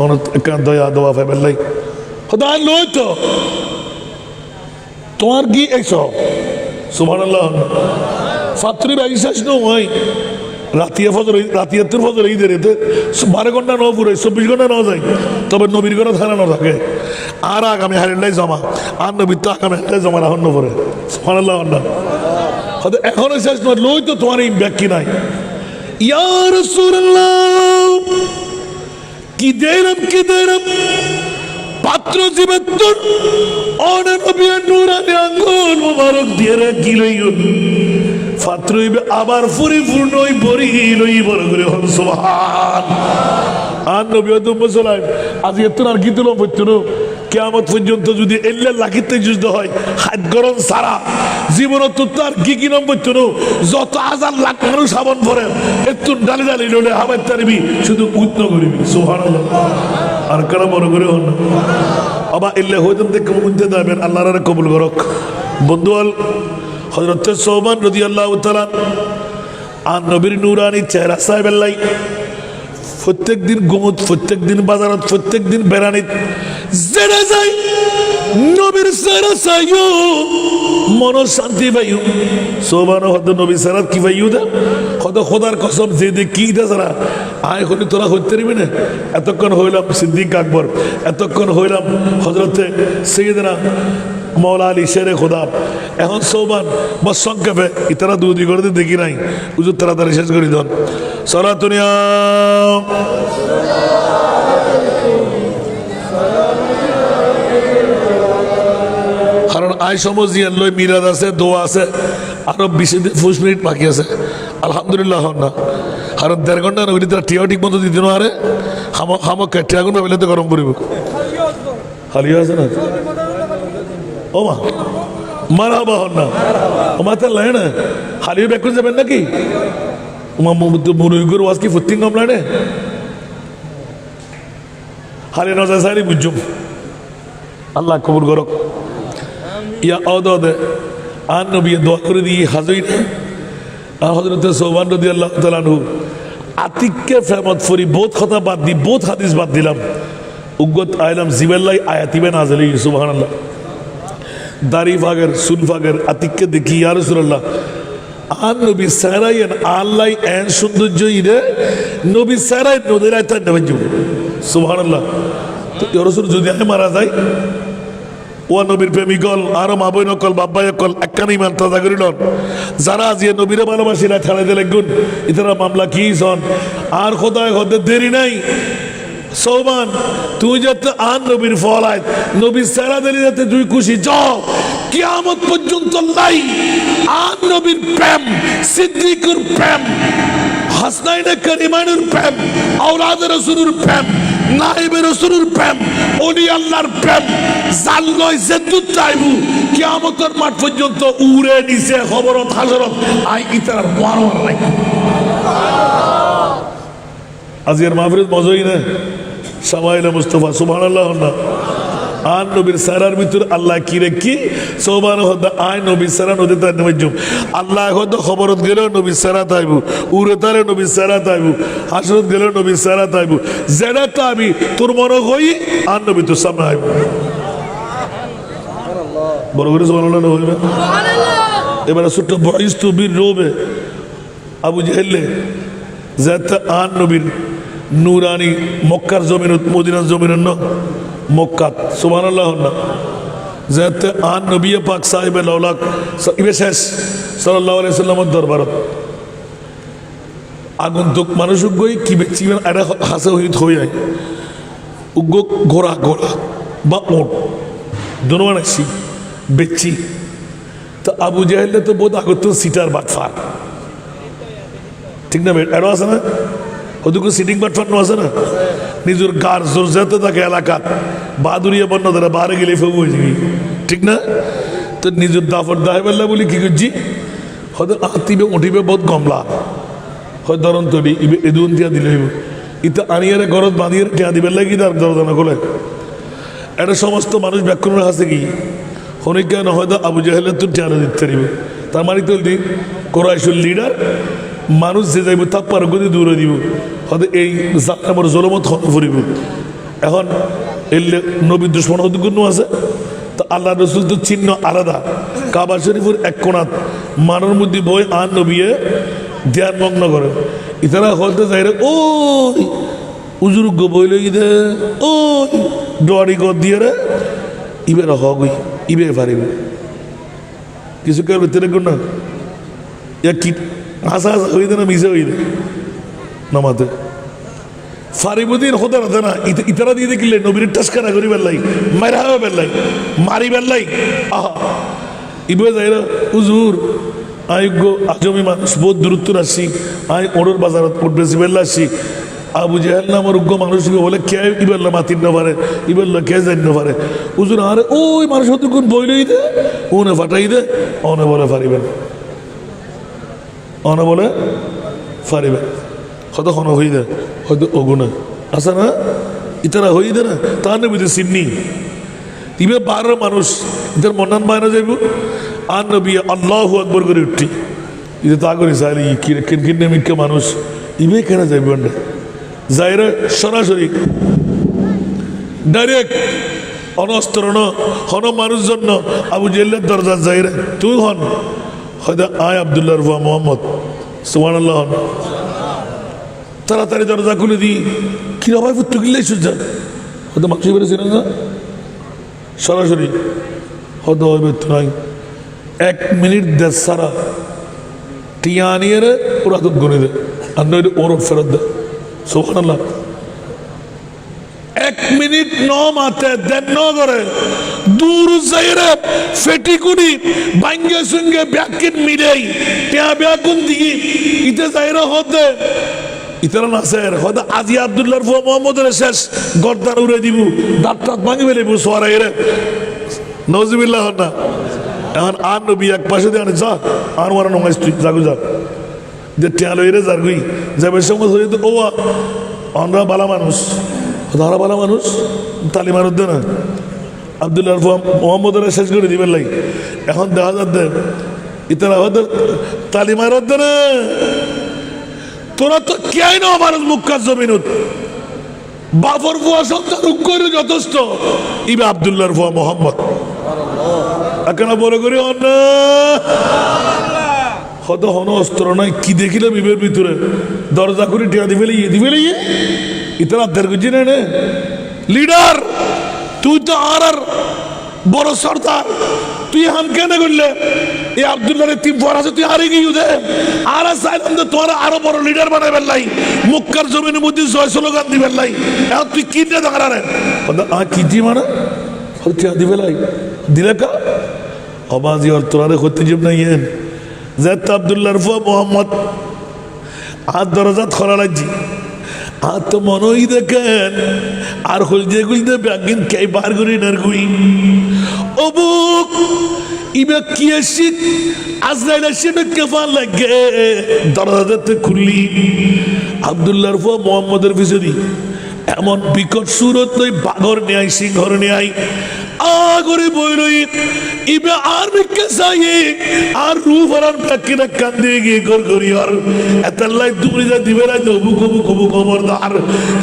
অনেক দয়া দোয়া ফেবেল লাই হয়তো আইন লই তো তোমার গি একশো সুবহানাল্লাহ ফাত্রি বাইশাস নয় রাতিয়া ফজর রাতিয়াত্তর ফজর এই দেরিতে 12 ঘন্টা ন পুরো 24 ঘন্টা ন যায় তবে নবীর ঘরে থানানো থাকে আর আগামী হারিলাই জমা আর নবীর তো আগামী হারিলাই জমা রাখুন পরে সুবহানাল্লাহ হয়তো এখনো শেষ নয় লই তো তোমার এই ব্যাখ্যা নাই ইয়া রাসূলুল্লাহ কি দেরম পাত্র জীবত্তর অনে নবীর নূরানি আঙ্গুল মুবারক দিয়ে কি লইল পাত্র হইবে আবার পরিপূর্ণ হই বরি লই বড় করে হন সুবহান আর নবী মুসলমান আজ এত আর কি তুলো পড়তো কিয়ামত পর্যন্ত যদি এল্লা লাখিতে যুদ্ধ হয় হাত গরম সারা জীবন তো তার কি নাম পড়তো যত হাজার লাখ মানুষ সাবন ভরে একটু ডালি ডালি লড়ে হাবাই তারবি শুধু উত্ত করবি সুবহানাল্লাহ আর কারা মনে করে হন আবার এল্লা হইতেন দেখে উনতে যাবেন আল্লাহর কবুল করক বন্ধুয়াল হযরত সোমান রাদিয়াল্লাহু তাআলা আর নবীর নূরানি চেহারা সাহেবের লাই প্রত্যেক দিন গুমুত প্রত্যেক দিন বাজারত প্রত্যেক দিন বেড়ানিত জেনে যাই নবীর চেহারা চাইও মন শান্তি পাইও সোমান হদ নবী চেহারা কি পাইও দে হদ খোদার কসম যে দে কি দে সারা আয় হলি তোরা হইতে পারবি না এতক্ষণ হইলাম সিদ্দিক আকবর এতক্ষণ হইলাম হযরতে সাইয়েদনা মৌলা আলী শেরে খোদা এখন সৌবান বা সংক্ষেপে ইতারা দুদি করে দেখি নাই হুজুর তাড়াতাড়ি শেষ করে দেন সালাতুনিয়া কারণ আয় সমজ জিয়ান লই মিরাদ আছে দোয়া আছে আরো 20 মিনিট বাকি আছে আলহামদুলিল্লাহ হন না কারণ 1.5 ঘন্টা নগরী তারা টিয়া ঠিক মতো দিতে আরে খামক কেটে আগুন বেলাতে গরম করিব হালিও আছে না ও মা মারাবা হন না ও মাথা লাই না হালিও ব্যাক করে যাবেন নাকি মুরুগুর ওয়াজ কি ফুটিং কমলানে হালি নজর সারি বুঝুম আল্লাহ কবুল করক ইয়া অদদ আন নবী দোয়া করে দিয়ে হাজরিন হযরত সোবান রাদিয়াল্লাহু তাআলা আনহু আতিককে ফেমত ফরি বহুত কথা বাদ দি বহুত হাদিস বাদ দিলাম উগত আইলাম জিবাল্লাহ আয়াতিবে নাযিলি সুবহানাল্লাহ দাড়ি ফাগর সুন ফাগর আতিককে দেখি ইয়া রাসূলুল্লাহ আর নবী সারাইন আল্লাহ এন সৌন্দর্য ইরে নবী সারাই নদীর আয়তা নেবেন সুবহানাল্লাহ তো ইয়া রাসূল যদি আমি মারা যাই ও নবীর প্রেমিকল আরো মা বই নকল বাব্বাই কল একখানি ইমান তাজা করিল যারা আজ নবীরে ভালোবাসি না ঠেলাই দিলে গুণ ইতারা মামলা কি সন আর খোদায় হতে দেরি নাই সৌমান তুই যাতে আন নবীর ফল আয় নবীর সারা দিলি যাতে তুই খুশি যাও কিয়ামত পর্যন্ত লাই আন নবীর প্রেম সিদ্দিকুর প্রেম হাসনাইনে কারিমানের প্রেম আওলাদে রাসূলের প্রেম নাইবে রাসূলের প্রেম ওলি আল্লাহর প্রেম জাল্লয় জেদ্দুত চাইবু কিয়ামতের মাঠ পর্যন্ত উড়ে নিচে খবরত হাজরত আই ইতার মারওয়ার নাই আজকের মাহফিল মজাই না সামাইলে মুস্তাফা সুবহানাল্লাহ না আন নবীর সারার ভিতর আল্লাহ কি রেখি সোবান হদ আয় নবীর সারা নদী তার নেমে আল্লাহ হদ খবরত গেল নবীর সারা তাইবু উড়ে তারে নবীর সারা তাইবু হাসরত গেল নবীর সারা তাইবু যেটা তাবি তোর মনে হই আন নবী তোর সামনে আইবু বড় করে সুবহানাল্লাহ হইবে এবারে ছোট্ট বয়স তো বীর রোবে আবু জেহেলে যেটা আন নবীর নুরানি মক্কার জমিনত মদিনার জমিন ন মক্কাত সুবহানাল্লাহ না যাতে আন নবী পাক সাহেব লাউলাক ইবে শেষ সাল্লাল্লাহু আলাইহি সাল্লামের দরবারত আগন্তুক মানুষ গই কি বেচিবেন এটা হাসে হইত হই যায় উগ্র ঘোড়া ঘোড়া বা ওট দুনো বানাইছি বেচি তো আবু জাহেলে তো বোধ আগত সিটার বাটফার ঠিক না এরও আছে না ওদিকে সিটিং বাটফার নো আছে না নিজের গার জোর যেতে থাকে এলাকাত বাদুরিয়া বন্য ধরে বারে গেলে ফেবু হয়ে যাবি ঠিক না তো নিজের দাফর দাহে বেল্লা বলি কি করছি হয়তো আতিবে উঠিবে বহুত কমলা হয় ধরন তৈরি ইবে এদুন টিয়া দিলে ইতে আনিয়ারে গরত বাঁধিয়ে টিয়া দিবে লাগি তার দরদানা করলে এটা সমস্ত মানুষ ব্যাকরণের হাসে কি হনিকা না হয়তো আবু জাহেলের তো টিয়ানো দিতে পারিবে তার মানে তো কোরাইশুল লিডার মানুষ যে যাইব তার পার গতি দূরে দিব হয়তো এই আমার জলমত হতে ফুরিব এখন এলে নবী দুশ্মন হতে কোনো আছে তো আল্লাহ রসুল তো চিহ্ন আলাদা কাবা শরীফের এক কোণাত মানের মধ্যে বই আন নবিয়ে ধ্যান মগ্ন করে ইতারা হতে যাই রে ওই উজুর্গ বই লই দে ওই ডরি গদ দিয়ে রে ইবে হগই ইবে পারিব কিছু কেউ ভিতরে কোন না ইয়া কি হাসা হাসা হই দে না মিশে হই দে নামাতে ফারিবুদ্দিন হতে রাতে না ইতারা দিয়ে দেখিলে নবীর টাস্কারা করি বেল্লাই মারা হবে বেল্লাই মারি বেল্লাই আহা ইবে যাই রে উজুর আয়োগ্য আজমি মানুষ বহুত দূরত্ব আসছি আই ওড়োর বাজারত উঠবেছি বেল্লা আসছি আবু জাহেল নামের উগ্র মানুষ বলে কে ইবেল্লা মাতির না পারে ইবেল্লা কে জানি না পারে উজুর আরে ওই মানুষ হতে কোন বইলই দে ওনে ফাটাই দে অনে বলে ফারিবেন অনে বলে ফারিবেন হয়তো হন হই দে হয়তো অগুনা আছে না ইতারা হই দে না তার নেবিতে সিন্নি ইবে 12 মানুষ ইতার মনান বাইরে যাইব আর নবী আল্লাহু আকবর করে উঠি এটা তা করি চাইলে কিনে মিক্কা মানুষ ইবে কেন যাইব যাইরে সরাসরি ডাইরেক্ট অনস্ত্র হন মানুষ জন্য আবু জেল্লের দরজা যাইরে তুই হন হয়তো আয় আবদুল্লাহ রুফা মোহাম্মদ সুবহানাল্লাহ হন তাড়াতাড়ি দরজা খুলে দিই কিরা ভাই ফুটু কিনলেই সুজা হয়তো মাসি বেড়েছিল না সরাসরি হয়তো হইবে তো নাই 1 মিনিট দেশ সারা টিয়া নিয়ে রে ওরা তো গুনে দে আর নইলে ওরফ ফেরত দে সুবহানাল্লাহ 1 মিনিট ন মাতে দেন ন করে দূর যাইরে ফেটিকুনি ভাঙ্গে সঙ্গে ব্যাকিন মিলেই টিয়া ব্যাকুন দিই ইতে যাইরে হতে ইতারা না স্যার হয়তো আজি আবদুল্লাহর ফুয়া মোহাম্মদের শেষ গর্দান উড়ে দিব দাঁত টাত ভাঙি ফেলে সোয়ারাই রে নজবিল্লাহ না এখন আর নবী এক পাশে দিয়ে যা আর মারা নমাইস তুই যাগু যা যে টিয়া লইরে যার গুই যাবে সময় হয়ে তো ও আমরা বালা মানুষ তারা বালা মানুষ তালি মারত দে না আবদুল্লাহর ফুয়া মোহাম্মদের শেষ করে দিবেন লাই এখন দেখা যাচ্ছে ইতারা হয়তো তালি মারত দে না তোরা তো কে না মানুষ মুক্কার জমিনত বাফর ফুয়া সন্তান করে যথেষ্ট ইবে আবদুল্লাহর ফুয়া মোহাম্মদ এখন বলে করি হয়তো হন অস্ত্র নাই কি দেখিলাম ইবের ভিতরে দরজা করে টিয়া দিবে ইতারা দের গুজি না লিডার তুই তো আর বড় সর্দার তুই হাম কেন করলে এই আবদুল্লাহর তিন ফর আছে তুই হারিয়ে গিয়ে দে আর চাইলাম যে তোরা আরো বড় লিডার বানাইবেন লাই মুক্কার জমিনের মধ্যে জয় স্লোগান দিবেন লাই এখন তুই কিনে দেখা রে কি দি মানে দিবে লাই দিলে কা অবাজি আর তোরারে করতে যাব না ইয়েন জাত আবদুল্লাহর ফুয়া মোহাম্মদ আর দরজা খোলা লাগছি আর তো মনই দেখেন আর হলদে গুলদে ব্যাগিন কে বার করি নার গুই অবুক ইবে কি এসি আজরাইল এসে কেফান লাগে দরজাতে খুললি আবদুল্লাহর ফুয়া মোহাম্মদের পিছনে এমন বিকট সুরত নই বাঘর নেয় সিংহর নেয় আগরে বই রই ইবে আর বিকে চাই আর রূপ আর প্যাকিনা কান্দে গিয়ে কর করি আর এতাল্লাই তুমি যা দিবে না কবু কবু কবু খবরদার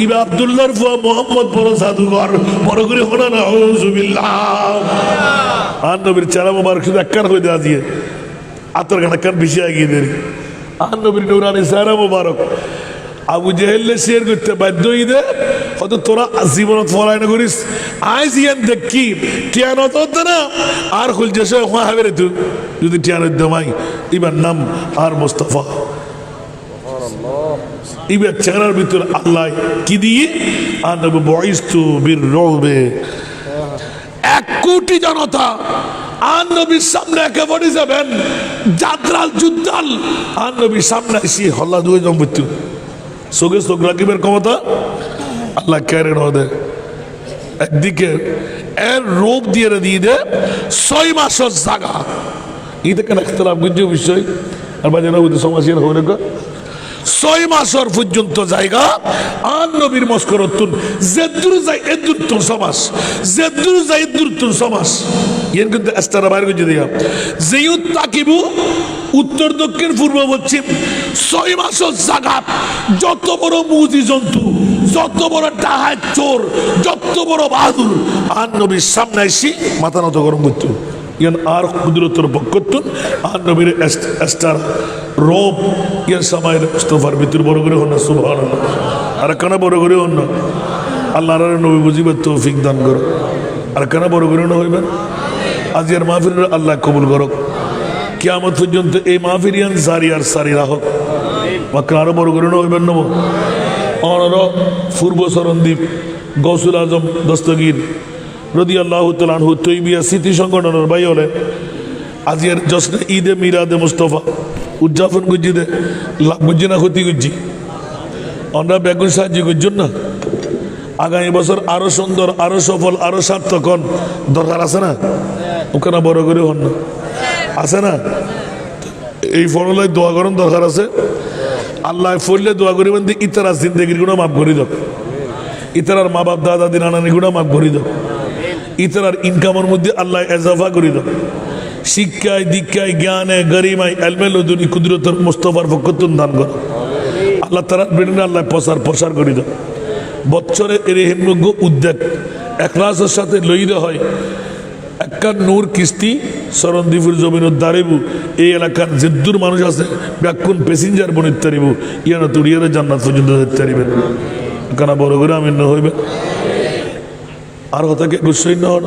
ইবে আবদুল্লাহর ফুয়া মোহাম্মদ বড় জাদুঘর বড় করে হলো না আউযুবিল্লাহ আর নবীর চেহারা মোবারক শুধু একখান হয়ে দেওয়া দিয়ে আতর গান একখান বেশি এগিয়ে দেরি আর নবীর নুরানি চেহারা মোবারক আবু জেহেলে শেয়ার করতে বাধ্য দে হয়তো তোরা জীবনত ফলায় না করিস আইস ইয়ান দেখি টিয়ান হতো না আর খুলছে সে হবে রে তুই যদি টিয়ান দমাই এবার নাম আর মোস্তফা এবার চেহারার ভিতরে আল্লাহ কি দিয়ে আর নবী বয়স্তু বীর রবে 1 কোটি জনতা আর নবীর সামনে একেবারে যাবেন যাত্রাল যুদ্ধাল আর নবীর সামনে এসে হল্লা দুয়ে জমৃত্যু চোখে চোখ রাখিবের ক্ষমতা আল্লাহ কেড়ে নদে একদিকে এর রূপ দিয়ে দে 6 মাসের জায়গা ঈদে কেন ইখতিলাফ গুঞ্জ বিষয় আর বাজে না সমাজের হয়ে 6 মাসের পর্যন্ত জায়গা আর নবীর মস্করতুন জেদুর যাই এদুরতুন সমাস জেদুর যাই এদুরতুন সমাস ইয়েন কিন্তু এস্তারা বাইরে গুঞ্জ দিয়া যেইউত তাকিবু উত্তর দক্ষিণ পূর্ব পশ্চিম 6 মাসের জায়গা যত বড় মুজি জন্তু যত বড় ডাহাত চোর যত বড় বাহাদুর আর নবীর সামনে এসে মাথা নত গরম করত ইয়ান আর কুদরতের পক্ষতুন আর নবীর এস্টার রব ইয়ান সামাইল মুস্তাফার ভিতর বড় করে হন সুবহানাল্লাহ আর কানা বড় করে হন আল্লাহর নবী বুঝিবার তৌফিক দান করো আর কানা বড় করে না হইবেন আজকের মাহফিল আল্লাহ কবুল করুক কিয়ামত পর্যন্ত এই মাহফিল ইয়ান জারি আর সারি রাখুক মাক্কা আরো বড় করে না হইবেন নব অনর পূর্ব সরণদ্বীপ গৌসুল আজম দস্তগীর রাদিয়াল্লাহু তাআলা আনহু তৈবিয়া স্মৃতি সংগঠনের ভাই হলে আজকের জশ্নে ঈদে মিলাদে মুস্তফা উদযাপন করছি দে লাভ বুঝছি না ক্ষতি করছি আমরা বেগুন সাহায্য করছেন না আগামী বছর আরো সুন্দর আরো সফল আরো সার্থক হন দরকার আছে না ওখানে বড় করে হন না আছে না এই ফললায় দোয়া করেন দরকার আছে আল্লাহ ফললে দোয়া করিবেন যে ইতারা জিন্দগির গুণা মাফ করি দাও ইতারার মা বাপ দাদা দিন নানানি গুণা মাফ করি দাও ইতারার ইনকামের মধ্যে আল্লাহ এজাফা করি দাও শিক্ষায় দীক্ষায় জ্ঞানে গরিমায় এলমে লদুনি কুদরতের মুস্তফার পক্ষতুন দান করো আল্লাহ তারা বেড়ে আল্লাহ প্রসার করি দাও বছরে এর হেমযোগ্য উদ্যোগ একলাসের সাথে লইতে হয় একটা নূর কিস্তি সরণদ্বীপুর জমিনের দাঁড়িবু এই এলাকার যেদূর মানুষ আছে ব্যাকুণ প্যাসেঞ্জার বনিত তারিবু ইয়ানা তুড়িয়ারে জান্নাত পর্যন্ত যেতে পারিবেন কেন বড় করে আমি হইবে আর হতাকে গুসাই না হন